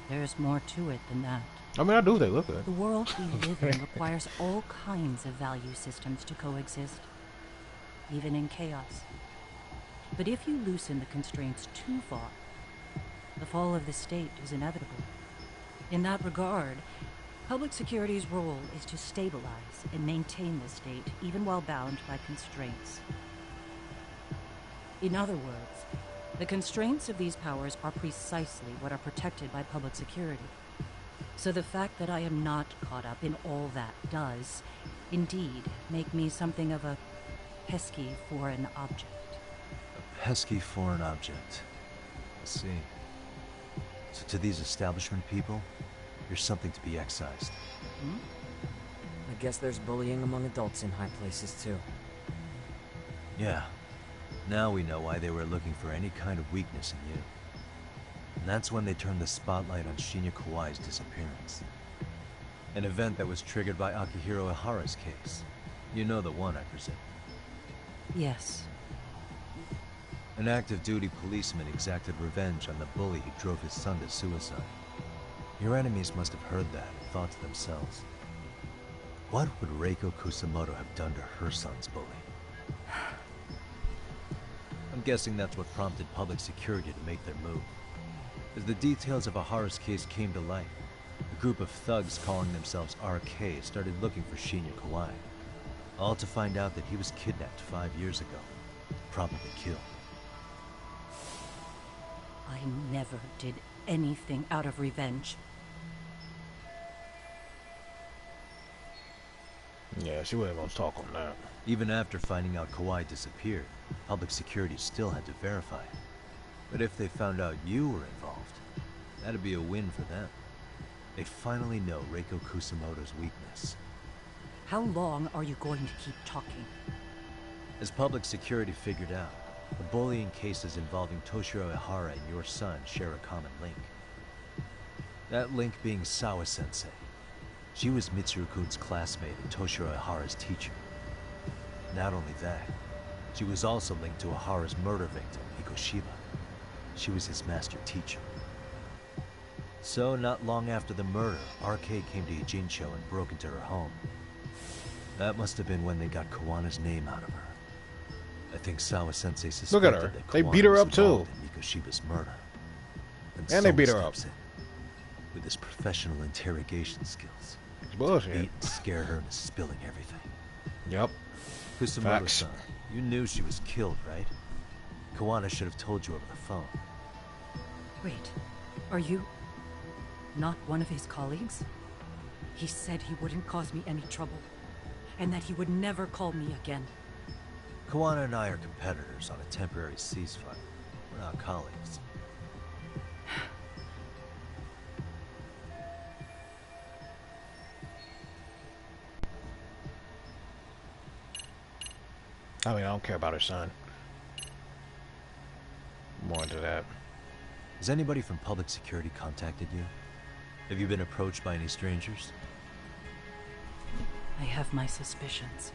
There's more to it than that. I mean, I do. They look good. The world we live in requires all kinds of value systems to coexist, even in chaos. But if you loosen the constraints too far, the fall of the state is inevitable. In that regard, public security's role is to stabilize and maintain the state, even while bound by constraints. In other words, the constraints of these powers are precisely what are protected by public security. So the fact that I am not caught up in all that does, indeed, make me something of a pesky foreign object. A pesky foreign object. I see. So to these establishment people, you're something to be excised. I guess there's bullying among adults in high places, too. Yeah. Now we know why they were looking for any kind of weakness in you. And that's when they turned the spotlight on Shinya Kawai's disappearance. An event that was triggered by Akihiro Ihara's case. You know the one, I presume. Yes. An active duty policeman exacted revenge on the bully who drove his son to suicide. Your enemies must have heard that and thought to themselves, what would Reiko Kusamoto have done to her son's bully? I'm guessing that's what prompted public security to make their move. As the details of Ihara's case came to light, a group of thugs calling themselves RK started looking for Shinya Kawai, all to find out that he was kidnapped 5 years ago, probably killed. I never did anything out of revenge. Yeah, she wasn't gonna talk on that. Even after finding out Kawai disappeared, public security still had to verify it. But if they found out you were involved, that'd be a win for them. They'd finally know Reiko Kusamoto's weakness. How long are you going to keep talking? As public security figured out, the bullying cases involving Toshiro Ihara and your son share a common link. That link being Sawa-sensei. She was Mitsuru-kun's classmate and Toshiro Ihara's teacher. Not only that, she was also linked to Ihara's murder victim, Hikoshiba. She was his master teacher. So, not long after the murder, RK came to Ijincho and broke into her home. That must have been when they got Kawana's name out of her. I think Sawa-sensei suspected Look at her. that They Kawano beat her was up too. involved in Mikoshiba's murder. And they beat her up. steps in with his professional interrogation skills. It's bullshit. Beat and scare her into spilling everything. Yep. Kusamoto-san, you knew she was killed, right? Kawana should have told you over the phone. Wait, are you not one of his colleagues? He said he wouldn't cause me any trouble, and that he would never call me again. Kawana and I are competitors on a temporary ceasefire. We're not colleagues. I mean, I don't care about her son. More into that. Has anybody from public security contacted you? Have you been approached by any strangers? I have my suspicions.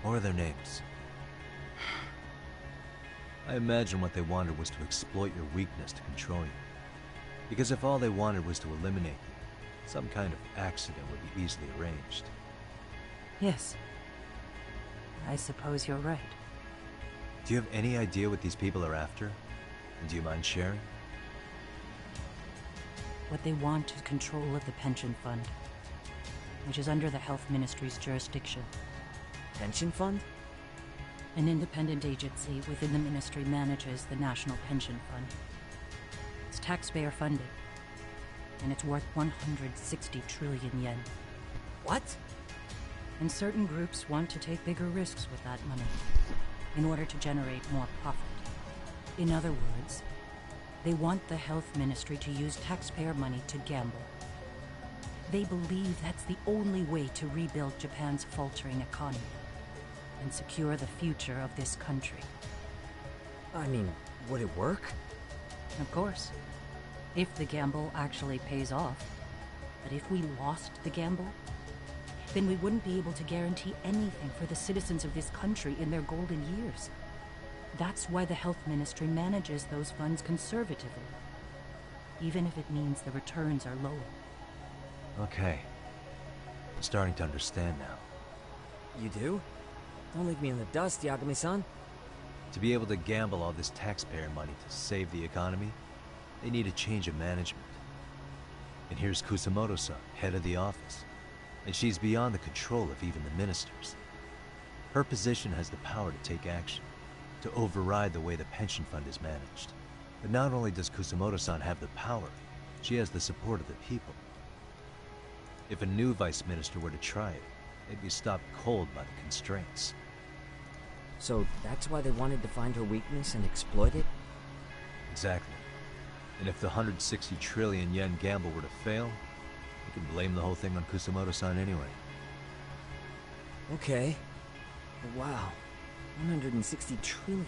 What are their names? I imagine what they wanted was to exploit your weakness to control you. Because if all they wanted was to eliminate you, some kind of accident would be easily arranged. Yes. I suppose you're right. Do you have any idea what these people are after? Do you mind sharing? What they want is control of the pension fund, which is under the Health Ministry's jurisdiction. Pension fund? An independent agency within the ministry manages the National Pension Fund. It's taxpayer funded, and it's worth 160 trillion yen. What? And certain groups want to take bigger risks with that money in order to generate more profit. In other words, they want the Health Ministry to use taxpayer money to gamble. They believe that's the only way to rebuild Japan's faltering economy and secure the future of this country. I mean, would it work? Of course. If the gamble actually pays off. But if we lost the gamble, then we wouldn't be able to guarantee anything for the citizens of this country in their golden years. That's why the Health Ministry manages those funds conservatively, even if it means the returns are lower. Okay. I'm starting to understand now. You do? Don't leave me in the dust, Yagami-san. To be able to gamble all this taxpayer money to save the economy, they need a change of management. And here's Kusamoto-san, head of the office. And she's beyond the control of even the ministers. Her position has the power to take action, to override the way the pension fund is managed. But not only does Kusamoto-san have the power, she has the support of the people. If a new vice minister were to try it, they'd be stopped cold by the constraints. So that's why they wanted to find her weakness and exploit it? Exactly. And if the 160 trillion yen gamble were to fail, we can blame the whole thing on Kusamoto-san anyway. Okay. Wow. 160 trillion.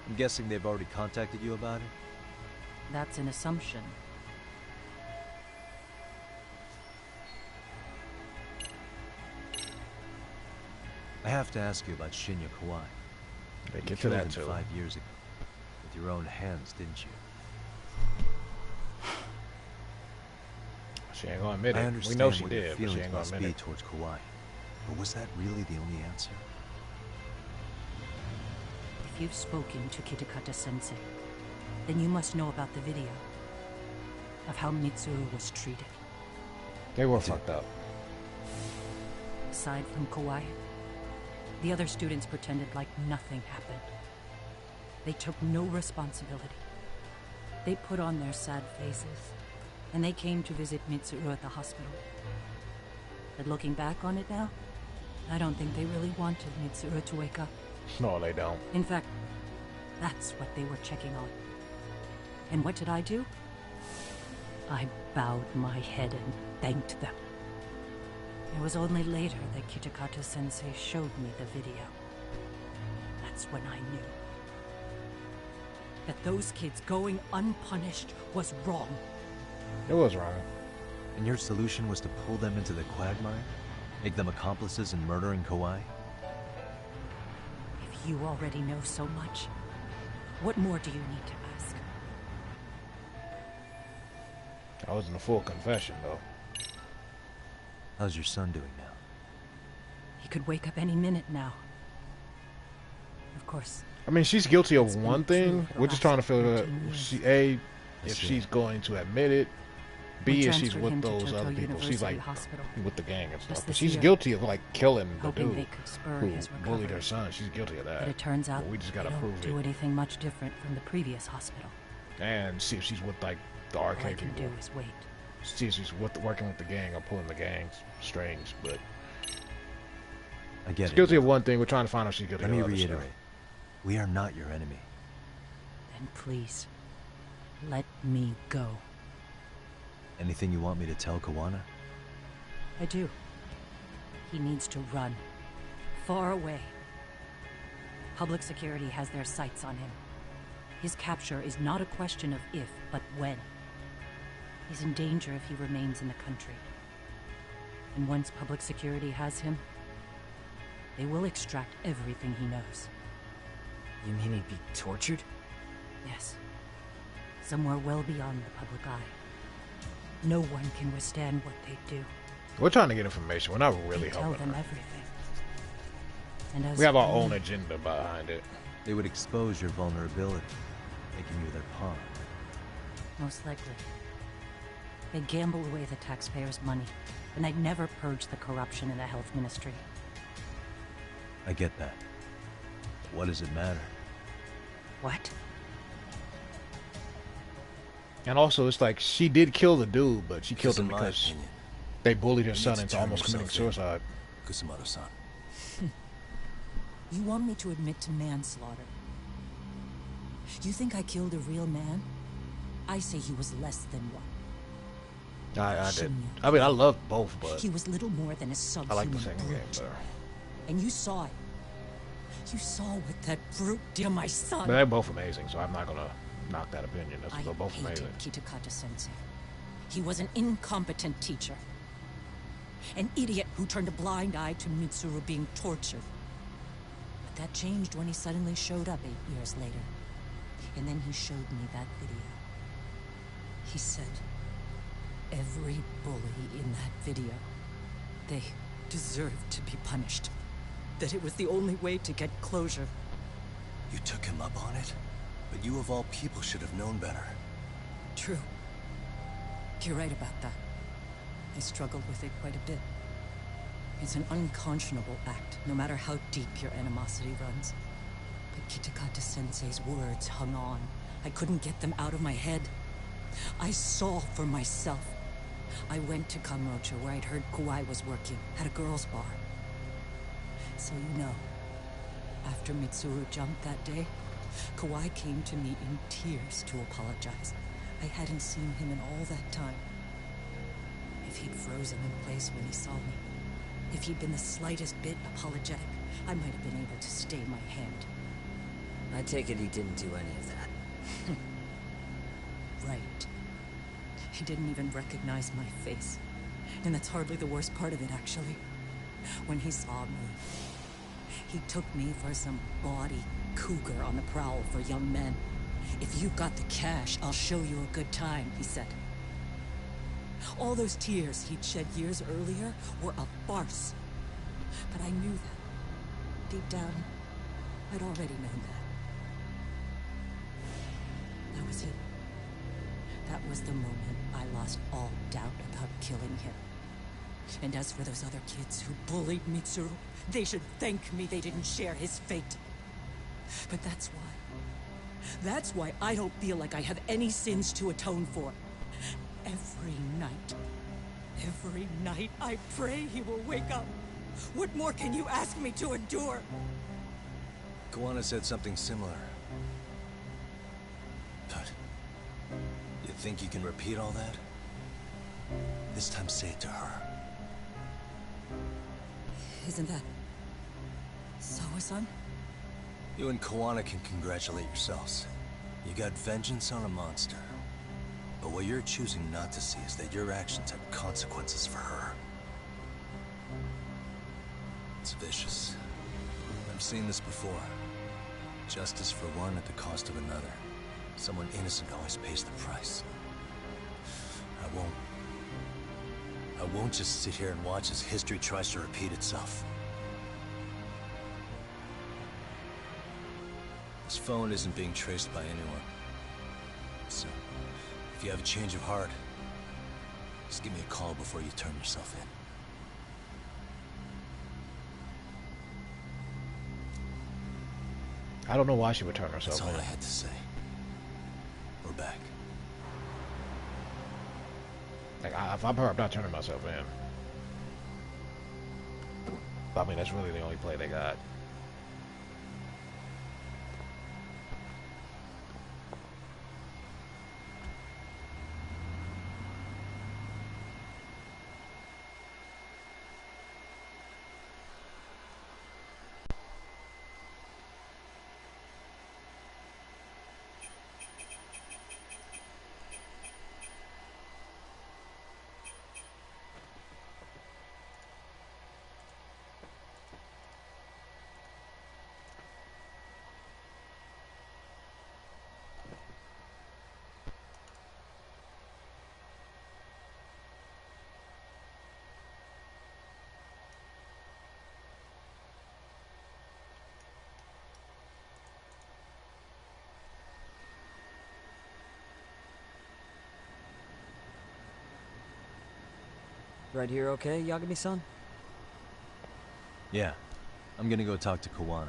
I'm guessing they've already contacted you about it? That's an assumption. I have to ask you about Shinya Kawai. They You get to killed that him too. 5 years ago. With your own hands, didn't you? She ain't gonna admit I it. We understand know she what your did, but she feelings ain't gonna must admit be it. towards Kawai. But was that really the only answer? If you've spoken to Kitakata-sensei, then you must know about the video of how Mitsuru was treated. They were fucked up. Aside from Kawai, the other students pretended like nothing happened. They took no responsibility. They put on their sad faces, and they came to visit Mitsuru at the hospital. But looking back on it now, I don't think they really wanted Mitsuru to wake up. No, they don't. In fact, that's what they were checking on. And what did I do? I bowed my head and thanked them. It was only later that Kitakata-sensei showed me the video. That's when I knew that those kids going unpunished was wrong. It was wrong. And your solution was to pull them into the quagmire? Make them accomplices in murdering Kawai? If you already know so much, what more do you need to ask? I was in a full confession, though. How's your son doing now? He could wake up any minute now. Of course. I mean, she's guilty of one thing. We're just trying to figure out if see. she's going to admit it. B, We if she's transferred with him to those Tokyo other people. She's like University Hospital. with the gang and stuff. Just But this she's year. guilty of like killing the Hoping dude they could spur who his bullied recovery. her son. She's guilty of that. But it turns out But we just gotta they don't prove do it anything much different from the previous hospital. and see if she's with like the All I arcade can people. do is wait. See if she's working with the gang or pulling the gang's strings. But I get she's it. guilty of one thing. We're trying to find out if she's guilty Let of me other reiterate. stuff. We are not your enemy. Then please, let me go. Anything you want me to tell Kawana? I do. He needs to run. Far away. Public security has their sights on him. His capture is not a question of if, but when. He's in danger if he remains in the country. And once public security has him, they will extract everything he knows. You mean he'd be tortured? Yes. Somewhere well beyond the public eye. No one can withstand what they do. We're trying to get information. We're not really They tell helping them her. everything. And as We have our for me, own agenda behind it. They would expose your vulnerability, making you their pawn. Most likely. They'd gamble away the taxpayers' money, and they'd never purge the corruption in the health ministry. I get that. But what does it matter? What? And also, it's like, she did kill the dude, but she killed him in my because opinion, they bullied her you son need to into turn almost committing yourself in. suicide. Kusumoto-san. You want me to admit to manslaughter? You think I killed a real man? I say he was less than one. I did. I mean, I love both, but he was little more than a subhuman I like the second game brute. better. And you saw it. You saw what that brute did to my son. But they're both amazing, so I'm not gonna knock that opinion. They're both hated amazing. Kitakata-sensei. He was an incompetent teacher. An idiot who turned a blind eye to Mitsuru being tortured. But that changed when he suddenly showed up 8 years later. And then he showed me that video. He said, every bully in that video, they deserved to be punished. That it was the only way to get closure. You took him up on it? But you of all people should have known better. True. You're right about that. I struggled with it quite a bit. It's an unconscionable act, no matter how deep your animosity runs. But Kitakata-sensei's words hung on. I couldn't get them out of my head. I saw for myself. I went to Kamurocho, where I'd heard Kawai was working, at a girls' bar. So you know, after Mitsuru jumped that day, Kawai came to me in tears to apologize. I hadn't seen him in all that time. If he'd frozen in place when he saw me, if he'd been the slightest bit apologetic, I might have been able to stay my hand. I take it he didn't do any of that. Right. He didn't even recognize my face. And that's hardly the worst part of it, actually. When he saw me, he took me for some bawdy cougar on the prowl for young men. If you've got the cash, I'll show you a good time, he said. All those tears he'd shed years earlier were a farce. But I knew that. Deep down, I'd already known that. That was it. That was the moment I lost all doubt about killing him. And as for those other kids who bullied Mitsuru, they should thank me they didn't share his fate. But that's why. That's why I don't feel like I have any sins to atone for. Every night I pray he will wake up. What more can you ask me to endure? Kawana said something similar. But you think you can repeat all that? This time say it to her. Isn't that Sawa-san? You and Kawana can congratulate yourselves. You got vengeance on a monster. But what you're choosing not to see is that your actions have consequences for her. It's vicious. I've seen this before. Justice for one at the cost of another. Someone innocent always pays the price. I won't just sit here and watch as history tries to repeat itself. This phone isn't being traced by anyone. So, if you have a change of heart, just give me a call before you turn yourself in. I don't know why she would turn herself That's all in. I had to say. We're back. Like, if I'm her, I'm not turning myself in. I mean, that's really the only play they got. right here okay, Yagami-san? Yeah. I'm gonna go talk to Kawana.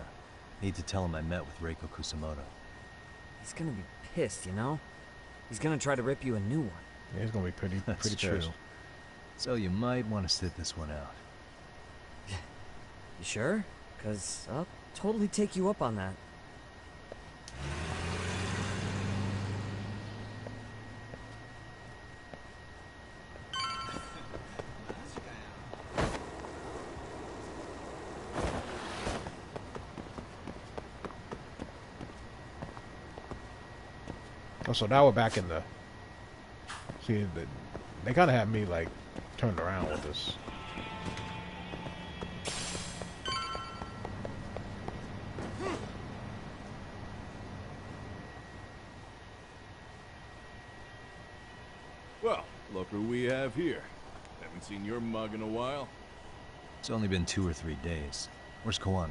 Need to tell him I met with Reiko Kusamoto. He's gonna be pissed, you know? He's gonna try to rip you a new one. Yeah, it's gonna be pretty true. pissed. So you might want to sit this one out. You sure? 'Cause I'll totally take you up on that. Oh, so now we're back in the... See, they kind of have me, like, turned around with this. Well, look who we have here. Haven't seen your mug in a while. It's only been 2 or 3 days. Where's Kawana?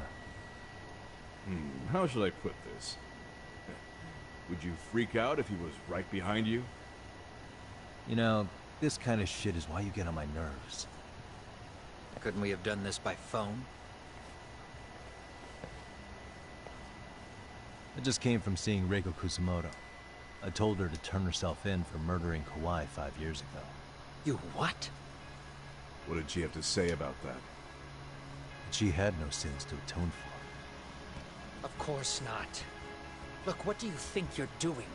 How should I put this? Would you freak out if he was right behind you? You know, this kind of shit is why you get on my nerves. Couldn't we have done this by phone? I just came from seeing Reiko Kusamoto. I told her to turn herself in for murdering Kawhi 5 years ago. You what? What did she have to say about that? She had no sins to atone for. Of course not. Look, what do you think you're doing?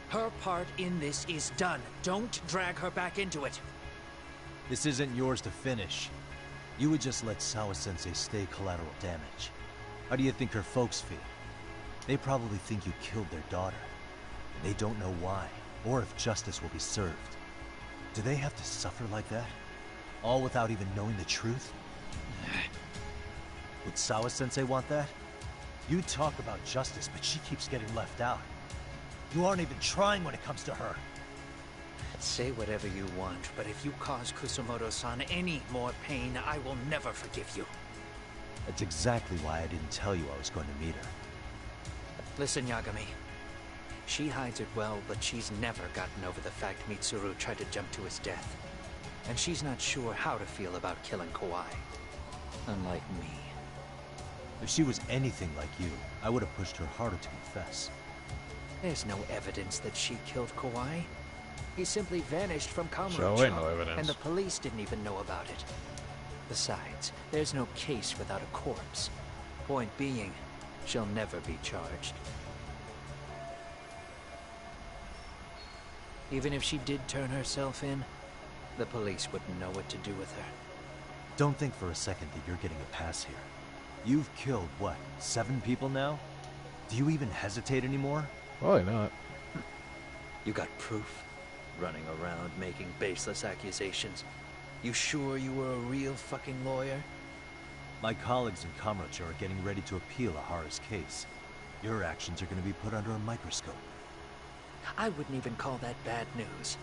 Her part in this is done. Don't drag her back into it. This isn't yours to finish. You would just let Sawa-sensei stay collateral damage. How do you think her folks feel? They probably think you killed their daughter. They don't know why, or if justice will be served. Do they have to suffer like that? All without even knowing the truth? Would Sawa-sensei want that? You talk about justice, but she keeps getting left out. You aren't even trying when it comes to her. Say whatever you want, but if you cause Kusamoto-san any more pain, I will never forgive you. That's exactly why I didn't tell you I was going to meet her. Listen, Yagami. She hides it well, but she's never gotten over the fact Mitsuru tried to jump to his death. And she's not sure how to feel about killing Kawhi. Unlike me. If she was anything like you, I would have pushed her harder to confess. There's no evidence that she killed Kawhi. He simply vanished from Kamurocho, So ain't no evidence. and the police didn't even know about it. Besides, there's no case without a corpse. Point being, she'll never be charged. Even if she did turn herself in, the police wouldn't know what to do with her. Don't think for a second that you're getting a pass here. You've killed, what, 7 people now? Do you even hesitate anymore? Probably not. You got proof? Running around making baseless accusations. You sure you were a real fucking lawyer? My colleagues in Kamurocho are getting ready to appeal Ahara's case. Your actions are going to be put under a microscope. I wouldn't even call that bad news.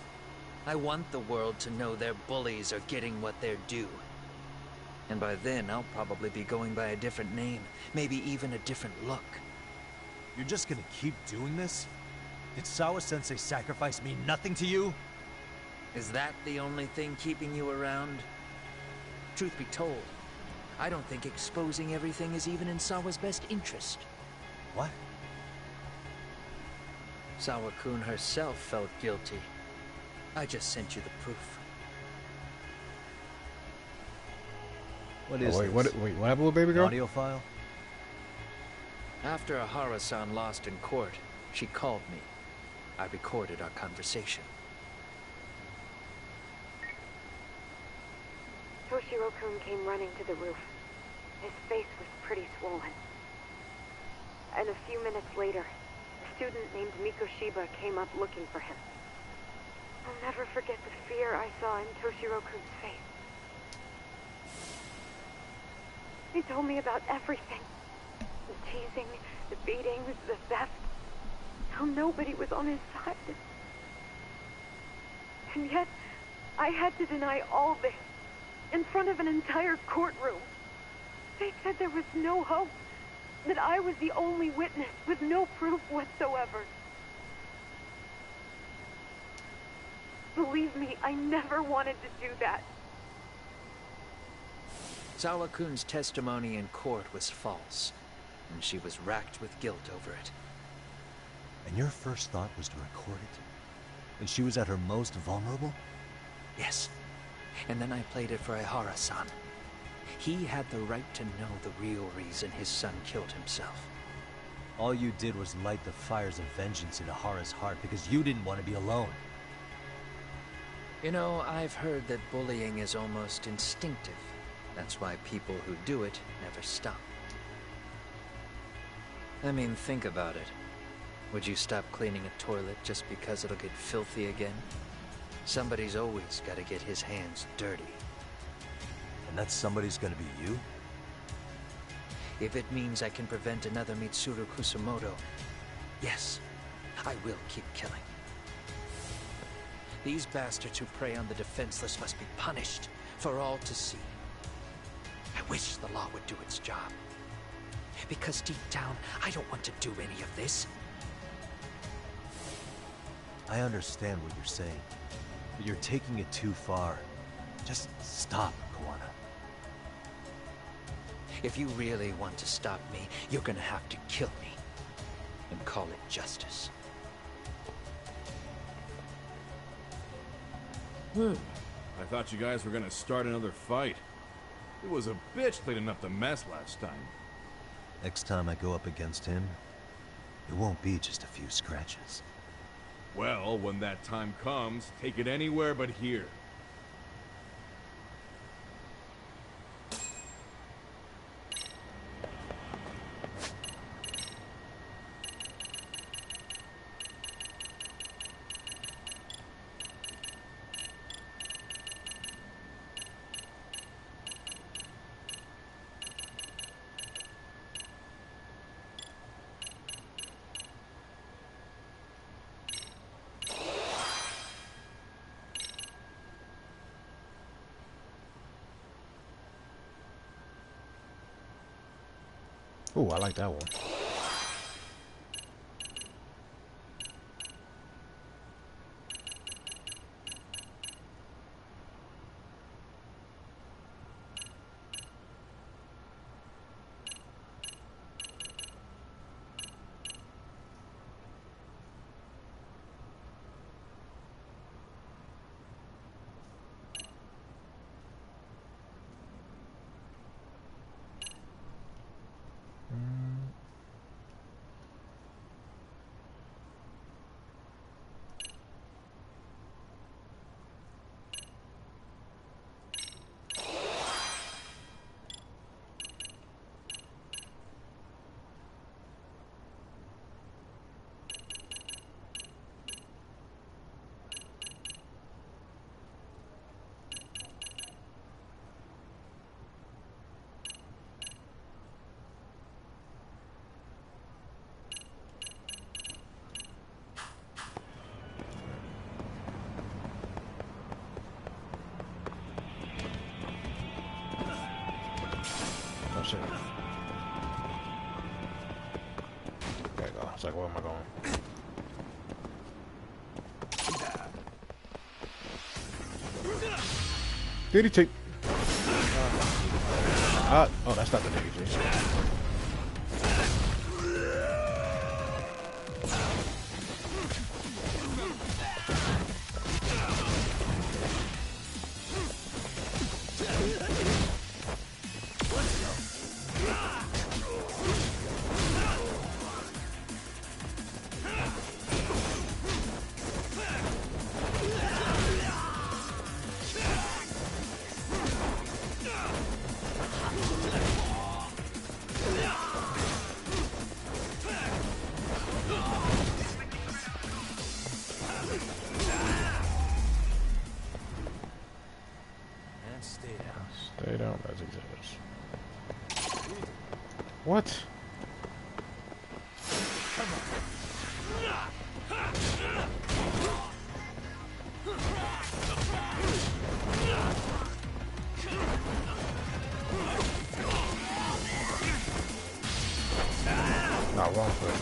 I want the world to know their bullies are getting what they're due. And by then, I'll probably be going by a different name, maybe even a different look. You're just gonna keep doing this? Did Sawa-sensei sacrifice mean nothing to you? Is that the only thing keeping you around? Truth be told, I don't think exposing everything is even in Sawa's best interest. What? Sawa-kun herself felt guilty. I just sent you the proof. What is wait, this? what happened with baby girl? Audio file? After Ahara-san lost in court, she called me. I recorded our conversation. Toshiro-kun came running to the roof. His face was pretty swollen. And a few minutes later, a student named Mikoshiba came up looking for him. I'll never forget the fear I saw in Toshiro-kun's face. He told me about everything. The teasing, the beatings, the theft. How nobody was on his side. And yet, I had to deny all this in front of an entire courtroom. They said there was no hope, that I was the only witness with no proof whatsoever. Believe me, I never wanted to do that. Sawa-kun's testimony in court was false, and she was racked with guilt over it. And your first thought was to record it? When she was at her most vulnerable? Yes. And then I played it for Ihara-san. He had the right to know the real reason his son killed himself. All you did was light the fires of vengeance in Ihara's heart because you didn't want to be alone. You know, I've heard that bullying is almost instinctive. That's why people who do it never stop. I mean, think about it. Would you stop cleaning a toilet just because it'll get filthy again? Somebody's always got to get his hands dirty. And that somebody's gonna be you? If it means I can prevent another Mitsuru Kusumoto, yes, I will keep killing. These bastards who prey on the defenseless must be punished for all to see. I wish the law would do its job. Because deep down, I don't want to do any of this. I understand what you're saying, but you're taking it too far. Just stop, Koana. If you really want to stop me, you're gonna have to kill me. And call it justice. I thought you guys were gonna start another fight. It was a bitch cleaning up the mess last time. Next time I go up against him, it won't be just a few scratches. Well, when that time comes, take it anywhere but here. Oh, I like that one. There you go. It's like, where am I going? Did he take... oh, that's not the nigga, Stay down, as exists. What? Not wrong foot.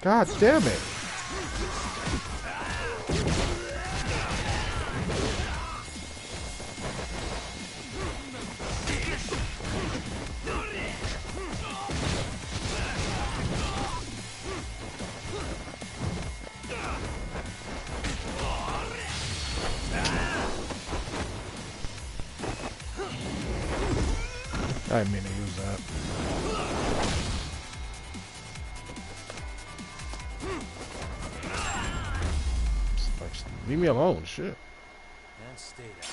God damn it. I didn't mean to use that. Like, leave me alone, shit. And stay down.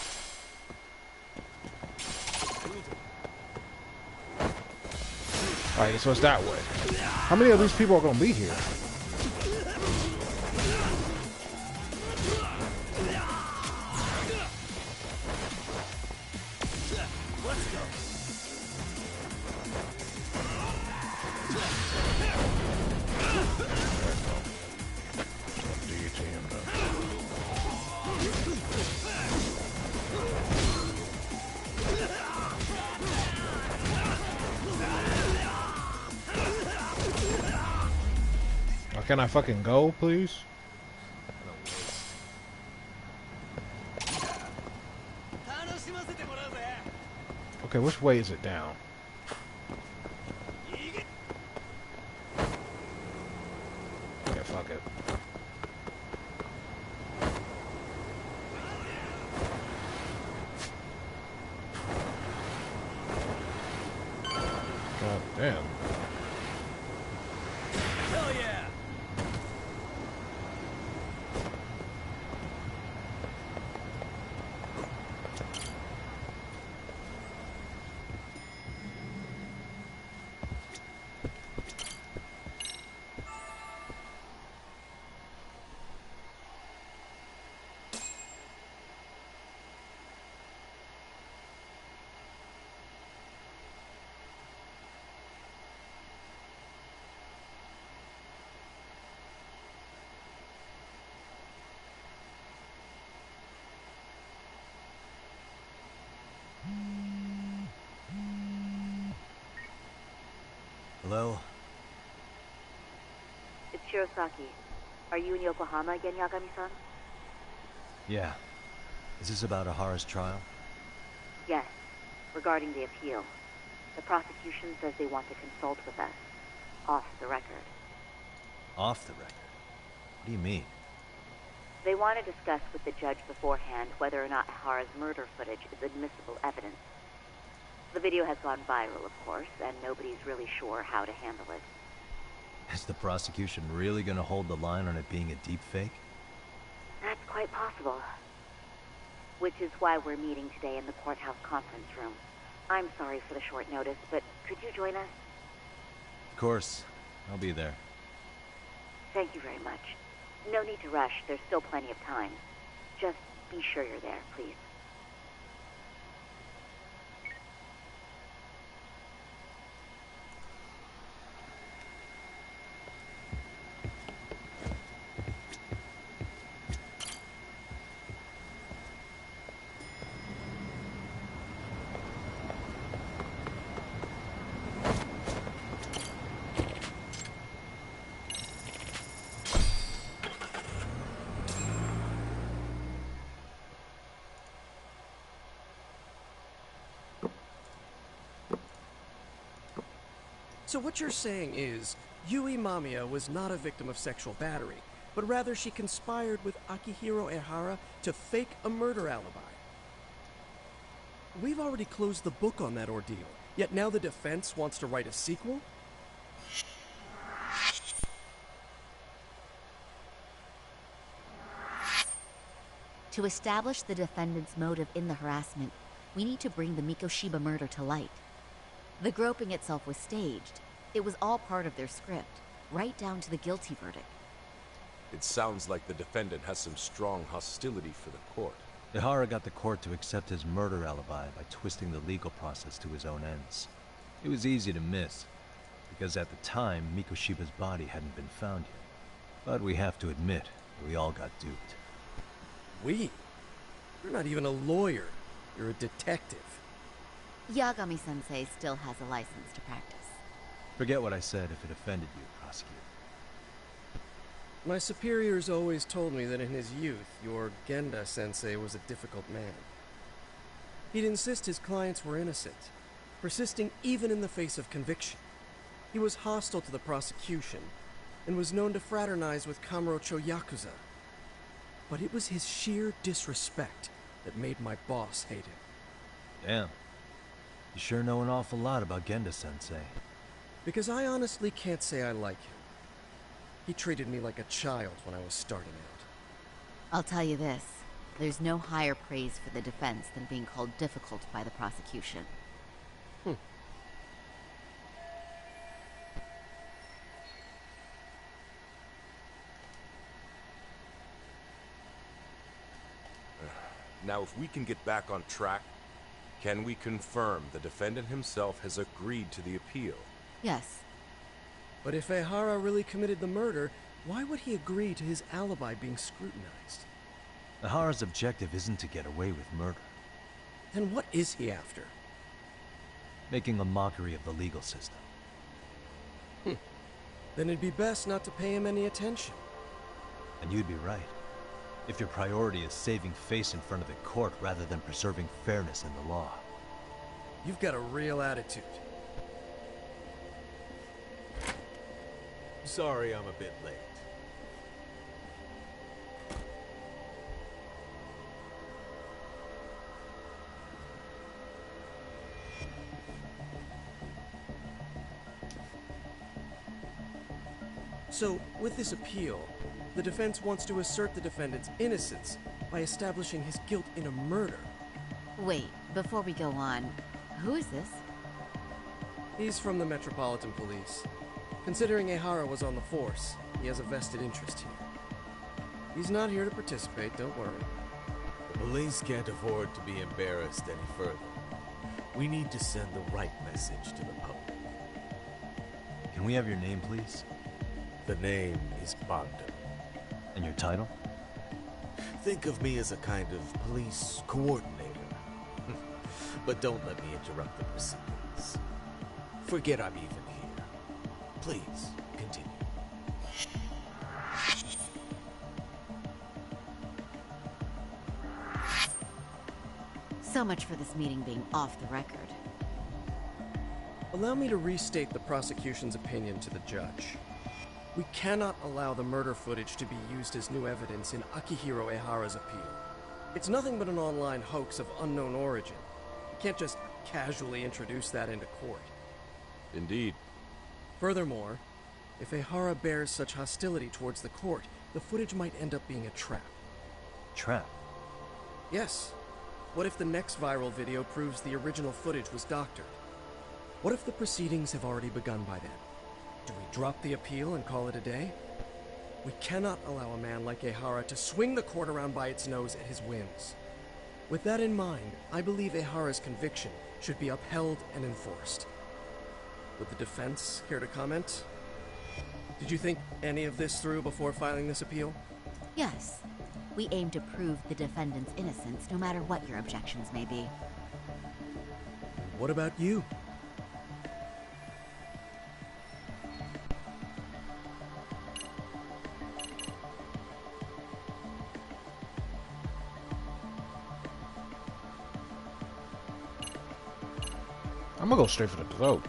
Alright, so it's that way. How many of these people are gonna be here? Can I fucking go, please? Okay, which way is it down? Okay, fuck it. God damn. Hell yeah! Hello? It's Shirosaki. Are you in Yokohama again, Yagami-san? Yeah. Is this about Ahara's trial? Yes, regarding the appeal. The prosecution says they want to consult with us. Off the record. Off the record? What do you mean? They want to discuss with the judge beforehand whether or not Ahara's murder footage is admissible evidence. The video has gone viral, of course, and nobody's really sure how to handle it. Is the prosecution really gonna hold the line on it being a deep fake? That's quite possible. Which is why we're meeting today in the courthouse conference room. I'm sorry for the short notice, but could you join us? Of course. I'll be there. Thank you very much. No need to rush. There's still plenty of time. Just be sure you're there, please. So what you're saying is, Yui Mamiya was not a victim of sexual battery, but rather she conspired with Akihiro Ehara to fake a murder alibi. We've already closed the book on that ordeal, yet now the defense wants to write a sequel? To establish the defendant's motive in the harassment, we need to bring the Mikoshiba murder to light. The groping itself was staged. It was all part of their script, right down to the guilty verdict. It sounds like the defendant has some strong hostility for the court. Ehara got the court to accept his murder alibi by twisting the legal process to his own ends. It was easy to miss, because at the time, Mikoshiba's body hadn't been found yet. But we have to admit, we all got duped. We? You're not even a lawyer. You're a detective. Yagami-sensei still has a license to practice. Forget what I said if it offended you, prosecutor. My superiors always told me that in his youth, your Genda-sensei was a difficult man. He'd insist his clients were innocent, persisting even in the face of conviction. He was hostile to the prosecution, and was known to fraternize with Kamurocho yakuza. But it was his sheer disrespect that made my boss hate him. Damn. You sure know an awful lot about Genda-sensei. Because I honestly can't say I like him. He treated me like a child when I was starting out. I'll tell you this. There's no higher praise for the defense than being called difficult by the prosecution. Now, if we can get back on track, can we confirm the defendant himself has agreed to the appeal? Yes. But if Ehara really committed the murder, why would he agree to his alibi being scrutinized? Ehara's objective isn't to get away with murder. Then what is he after? Making a mockery of the legal system. Then it'd be best not to pay him any attention. And you'd be right. If your priority is saving face in front of the court rather than preserving fairness in the law. You've got a real attitude. Sorry I'm a bit late. So, with this appeal, the defense wants to assert the defendant's innocence by establishing his guilt in a murder. Wait, before we go on, who is this? He's from the Metropolitan Police. Considering Ehara was on the force, he has a vested interest here. He's not here to participate, don't worry. The police can't afford to be embarrassed any further. We need to send the right message to the public. Can we have your name, please? The name is Bogdan. And your title? Think of me as a kind of police coordinator. But don't let me interrupt the proceedings. Forget I'm even here. Please, continue. So much for this meeting being off the record. Allow me to restate the prosecution's opinion to the judge. We cannot allow the murder footage to be used as new evidence in Akihiro Ehara's appeal. It's nothing but an online hoax of unknown origin. You can't just casually introduce that into court. Indeed. Furthermore, if Ehara bears such hostility towards the court, the footage might end up being a trap. Trap? Yes. What if the next viral video proves the original footage was doctored? What if the proceedings have already begun by then? Do we drop the appeal and call it a day? We cannot allow a man like Ehara to swing the court around by its nose at his whims. With that in mind, I believe Ehara's conviction should be upheld and enforced. Would the defense care to comment? Did you think any of this through before filing this appeal? Yes. We aim to prove the defendant's innocence, no matter what your objections may be. What about you? I'm gonna go straight for the throat.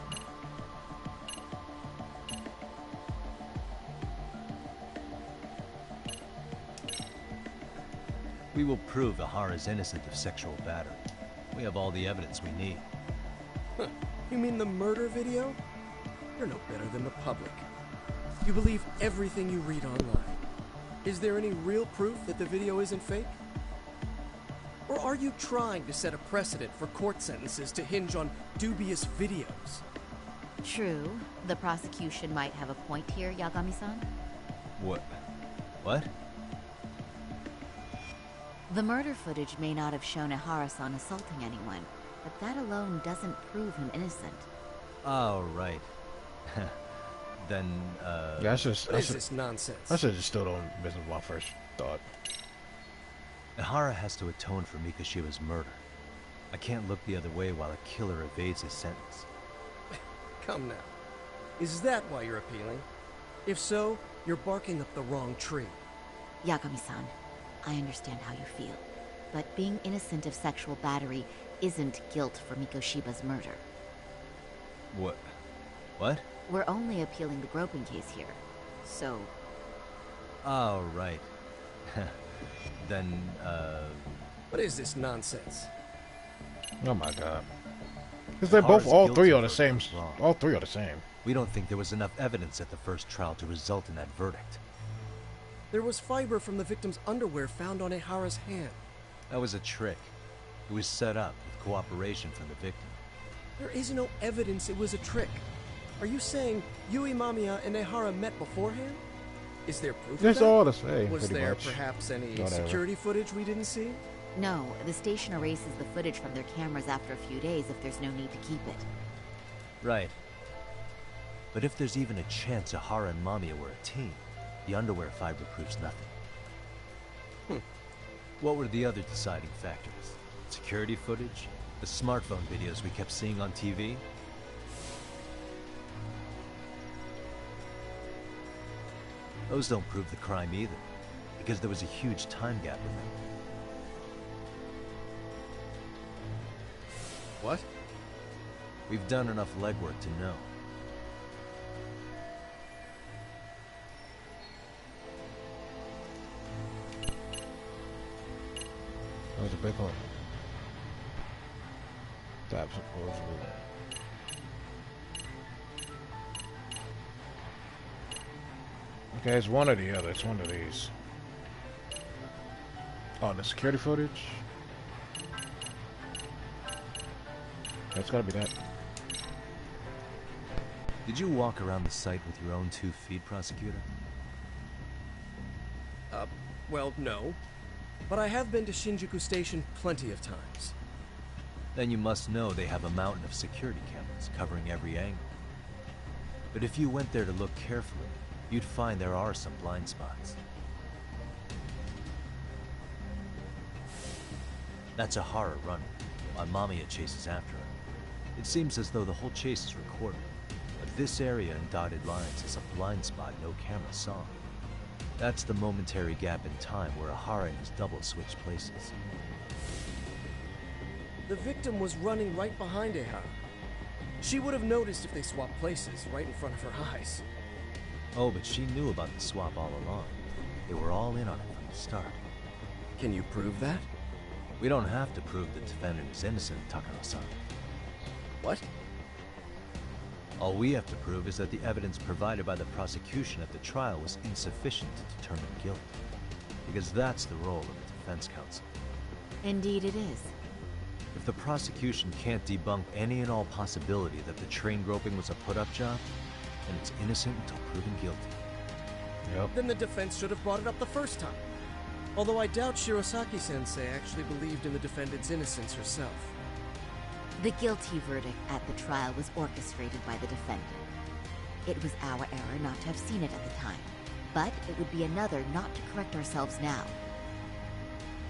We will prove Ehara's innocent of sexual battery. We have all the evidence we need. Huh. You mean the murder video? You're no better than the public. You believe everything you read online. Is there any real proof that the video isn't fake? Or are you trying to set a precedent for court sentences to hinge on dubious videos? True. The prosecution might have a point here, Yagami-san. What? What? The murder footage may not have shown Ehara-san assaulting anyone, but that alone doesn't prove him innocent. Oh, right. Then, Yeah, that's just... What is this nonsense? I just still don't miss my first thought. Ehara has to atone for Mikoshiba's murder. I can't look the other way while a killer evades his sentence. Come now. Is that why you're appealing? If so, You're barking up the wrong tree. Yagami-san, I understand how you feel, but being innocent of sexual battery isn't guilt for Mikoshiba's murder. What? What? We're only appealing the groping case here, so... Oh, right. Then, What is this nonsense? Oh my god. Because they're both, all three are the same. All three are the same. We don't think there was enough evidence at the first trial to result in that verdict. There was fiber from the victim's underwear found on Ehara's hand. That was a trick. It was set up with cooperation from the victim. There is no evidence it was a trick. Are you saying Yui Mamiya and Ehara met beforehand? Is there proof of It's that? all the same, Was pretty there much. perhaps any Whatever. security footage we didn't see? No, the station erases the footage from their cameras after a few days if there's no need to keep it. Right. But if there's even a chance Ehara and Mamiya were a team, the underwear fiber proves nothing. What were the other deciding factors? Security footage? The smartphone videos we kept seeing on TV? Those don't prove the crime either, because there was a huge time gap in them. What? We've done enough legwork to know. That was a big one. That supposedly. Okay, it's one or the other. It's one of these. Oh, the security footage? That's gotta be that. Did you walk around the site with your own 2 feet, prosecutor? Well, no. But I have been to Shinjuku Station plenty of times. Then you must know they have a mountain of security cameras covering every angle. But if you went there to look carefully, you'd find there are some blind spots. That's Ehara running, while Mamiya chases after her. It seems as though the whole chase is recorded, but this area in dotted lines is a blind spot no camera saw. That's the momentary gap in time where Ehara and his double switched places. The victim was running right behind Ehara. She would have noticed if they swapped places right in front of her eyes. Oh, but she knew about the swap all along. They were all in on it from the start. Can you prove that? We don't have to prove the defendant is innocent, Takano-san. What? All we have to prove is that the evidence provided by the prosecution at the trial was insufficient to determine guilt. Because that's the role of the defense counsel. Indeed it is. If the prosecution can't debunk any and all possibility that the train groping was a put-up job, then it's innocent until proven guilty. Yep. Then the defense should have brought it up the first time. Although I doubt Shirosaki-sensei actually believed in the defendant's innocence herself. The guilty verdict at the trial was orchestrated by the defendant. It was our error not to have seen it at the time, but it would be another not to correct ourselves now.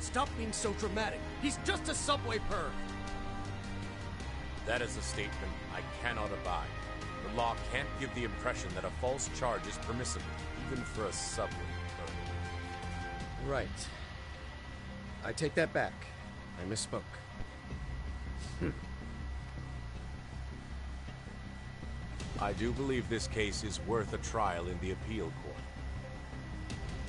Stop being so dramatic. He's just a subway perv. That is a statement I cannot abide. The law can't give the impression that a false charge is permissible, even for a subway perv. Right. I take that back. I misspoke. I do believe this case is worth a trial in the appeal court.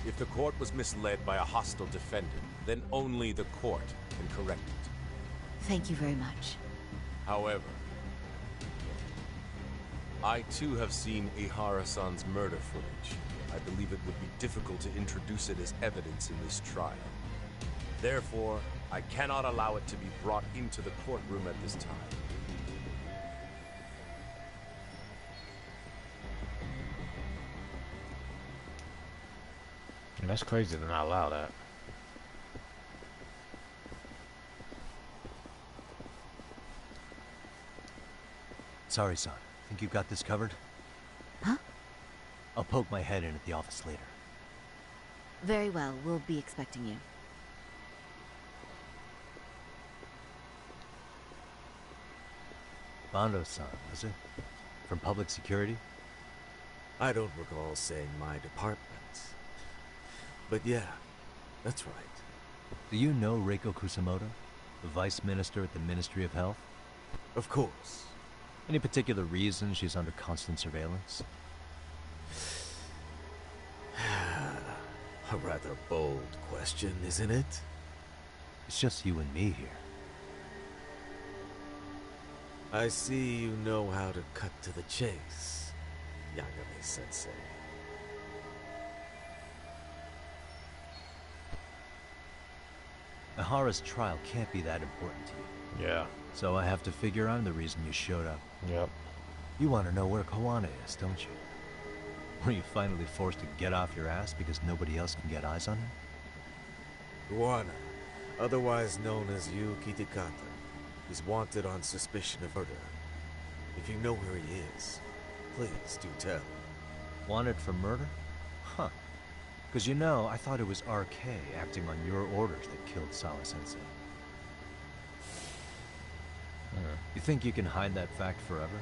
If the court was misled by a hostile defendant, then only the court can correct it. Thank you very much. However, I too have seen Ehara-san's murder footage. I believe it would be difficult to introduce it as evidence in this trial. Therefore, I cannot allow it to be brought into the courtroom at this time. And that's crazy to not allow that. Sorry, son. Think you've got this covered? Huh? I'll poke my head in at the office later. Very well, we'll be expecting you. Bando-san, was it? From public security? I don't recall saying my department. But yeah, that's right. Do you know Reiko Kusamoto, the Vice Minister at the Ministry of Health? Of course. Any particular reason she's under constant surveillance? A rather bold question, isn't it? It's just you and me here. I see you know how to cut to the chase, Yagami-sensei. Ihara's trial can't be that important to you. Yeah. So I have to figure I'm the reason you showed up. Yep. You want to know where Koana is, don't you? Were you finally forced to get off your ass because nobody else can get eyes on him? Koana, otherwise known as Yu Kitakata, is wanted on suspicion of murder. If you know where he is, please do tell. Wanted for murder? Huh. Because you know, I thought it was RK acting on your orders that killed Sawa-sensei. You think you can hide that fact forever?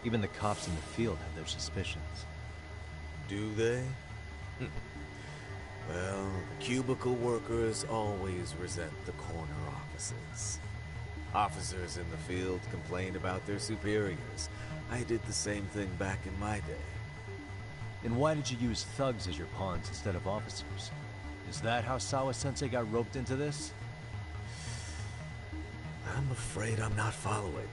Even the cops in the field have their suspicions. Do they? Well, the cubicle workers always resent the corner offices. Officers in the field complain about their superiors. I did the same thing back in my day. Then why did you use thugs as your pawns instead of officers? Is that how Sawa-sensei got roped into this? I'm afraid I'm not following.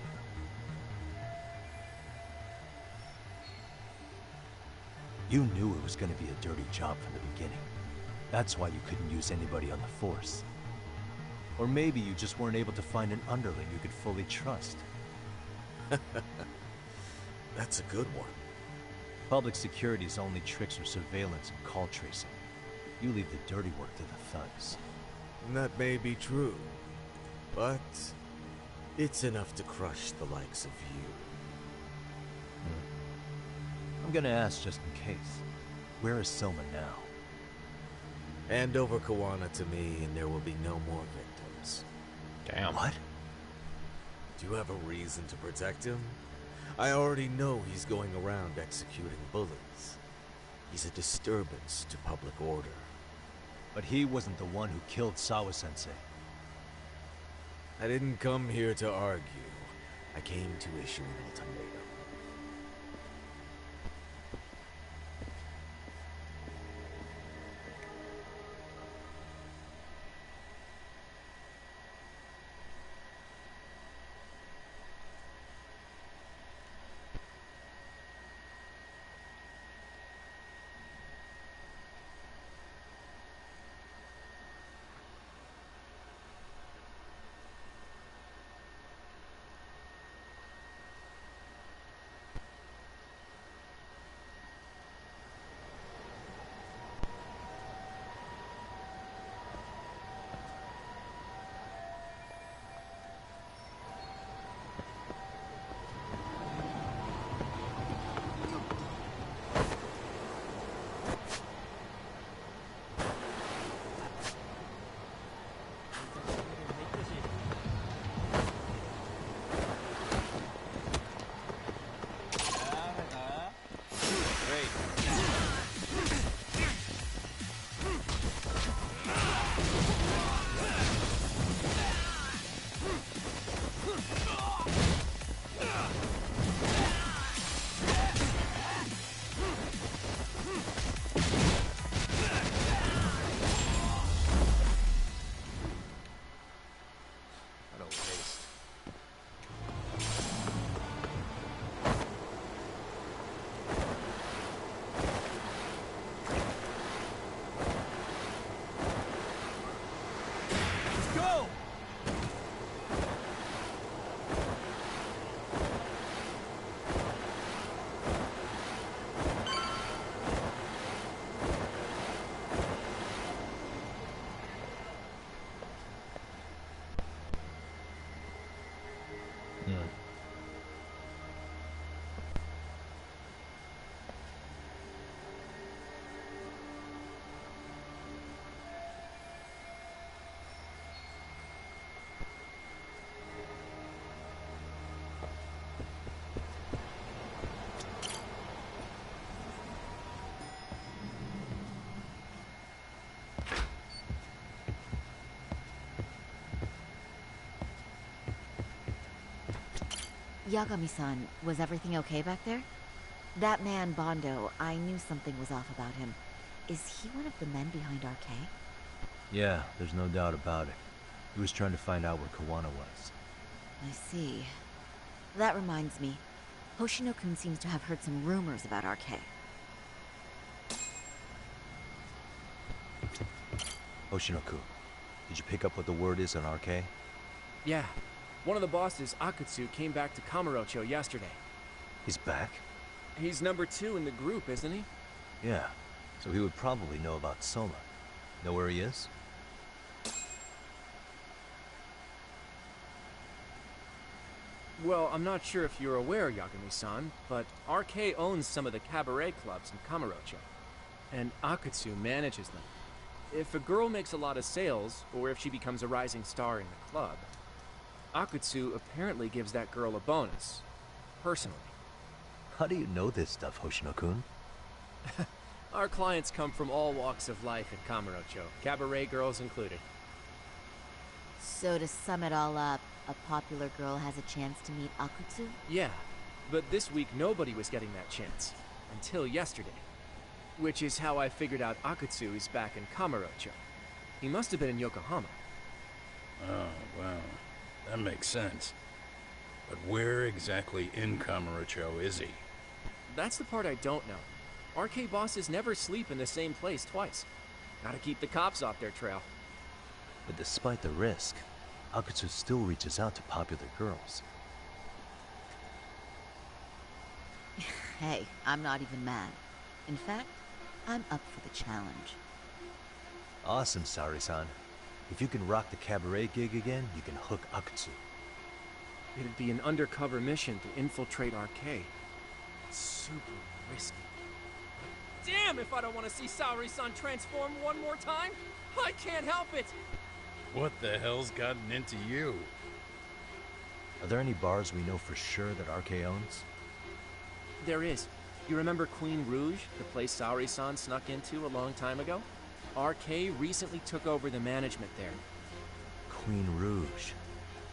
You knew it was going to be a dirty job from the beginning. That's why you couldn't use anybody on the force. Or maybe you just weren't able to find an underling you could fully trust. That's a good one. Public security's only tricks are surveillance and call tracing. You leave the dirty work to the thugs. And that may be true, but it's enough to crush the likes of you. I'm gonna ask just in case. Where is Soma now? Hand over Koana to me and there will be no more victims. Damn. What? Do you have a reason to protect him? I already know he's going around executing bullies. He's a disturbance to public order. But he wasn't the one who killed Sawa-sensei. I didn't come here to argue. I came to issue an ultimatum. Yagami-san, was everything okay back there? That man, Bondo, I knew something was off about him. Is he one of the men behind RK? Yeah, there's no doubt about it. He was trying to find out where Kawana was. I see. That reminds me. Hoshino-kun seems to have heard some rumors about RK. Hoshino-kun, did you pick up what the word is on RK? Yeah. One of the bosses, Akutsu, came back to Kamurocho yesterday. He's back? He's number 2 in the group, isn't he? Yeah, so he would probably know about Soma. Know where he is? Well, I'm not sure if you're aware, Yagami-san, but RK owns some of the cabaret clubs in Kamurocho, and Akutsu manages them. If a girl makes a lot of sales, or if she becomes a rising star in the club, Akutsu apparently gives that girl a bonus, personally. How do you know this stuff, Hoshino-kun? Our clients come from all walks of life in Kamurocho, cabaret girls included. So to sum it all up, a popular girl has a chance to meet Akutsu? Yeah, but this week nobody was getting that chance. Until yesterday. Which is how I figured out Akutsu is back in Kamurocho. He must have been in Yokohama. Oh, well, that makes sense. But where exactly in Kamurocho is he? That's the part I don't know. RK bosses never sleep in the same place twice. Gotta keep the cops off their trail. But despite the risk, Akutsu still reaches out to popular girls. Hey, I'm not even mad. In fact, I'm up for the challenge. Awesome, Sari-san. If you can rock the cabaret gig again, you can hook Akutsu. It'd be an undercover mission to infiltrate RK. It's super risky. Damn if I don't want to see Saori-san transform one more time! I can't help it! What the hell's gotten into you? Are there any bars we know for sure that RK owns? There is. You remember Queen Rouge, the place Saori-san snuck into a long time ago? RK recently took over the management there. Queen Rouge.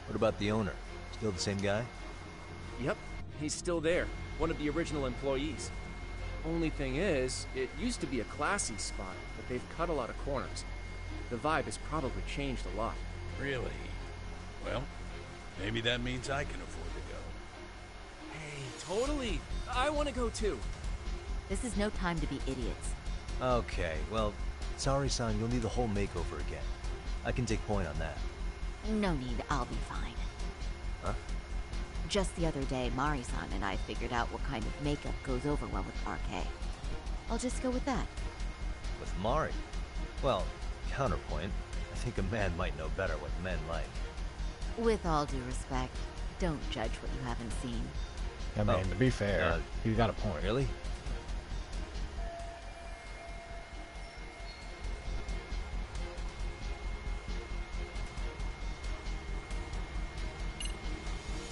What about the owner? Still the same guy? Yep, he's still there. One of the original employees. Only thing is, it used to be a classy spot, but they've cut a lot of corners. The vibe has probably changed a lot. Really? Well, maybe that means I can afford to go. Hey, totally! I want to go too. This is no time to be idiots. Okay, well, Sari-san, you'll need the whole makeover again. I can take point on that. No need, I'll be fine. Huh? Just the other day, Mari-san and I figured out what kind of makeup goes over well with RK. I'll just go with that. With Mari? Well, counterpoint, I think a man might know better what men like. With all due respect, don't judge what you haven't seen. I mean, to be fair, you got a point. Really?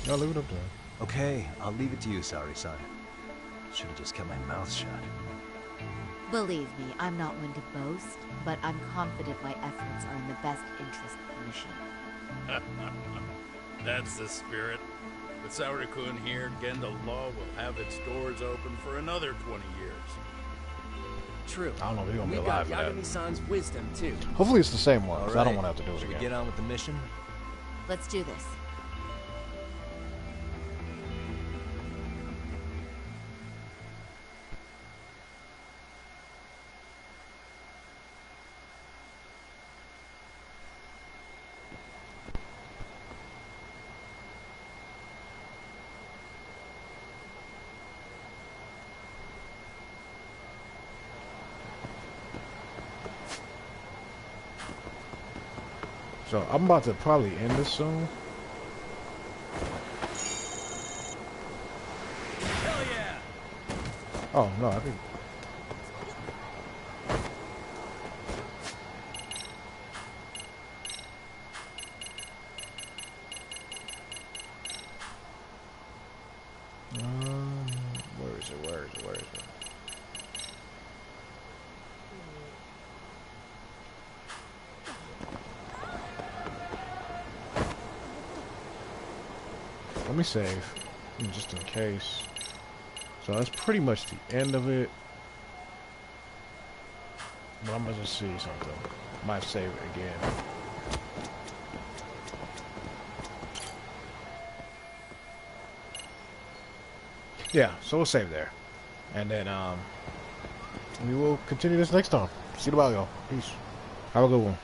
No, leave it up there. Okay, I'll leave it to you, Sari-san. Should have just kept my mouth shut. Believe me, I'm not one to boast, but I'm confident my efforts are in the best interest of the mission. That's the spirit. With Saori-kun here, Genda Law will have its doors open for another 20 years. True. I don't know if he's gonna be We alive got for that. Yagami-san's wisdom, too. Hopefully it's the same one, because I don't Alright, want to have to do it should again. we get on with the mission? Let's do this. So I'm about to probably end this soon. Hell yeah! Oh no, I think. Where is it? Where is it? Where is it? Let me save. just in case. So that's pretty much the end of it. But I'm gonna just see something. Might save it again. Yeah, so we'll save there. And then we will continue this next time. See you about, y'all. Peace. Have a good one.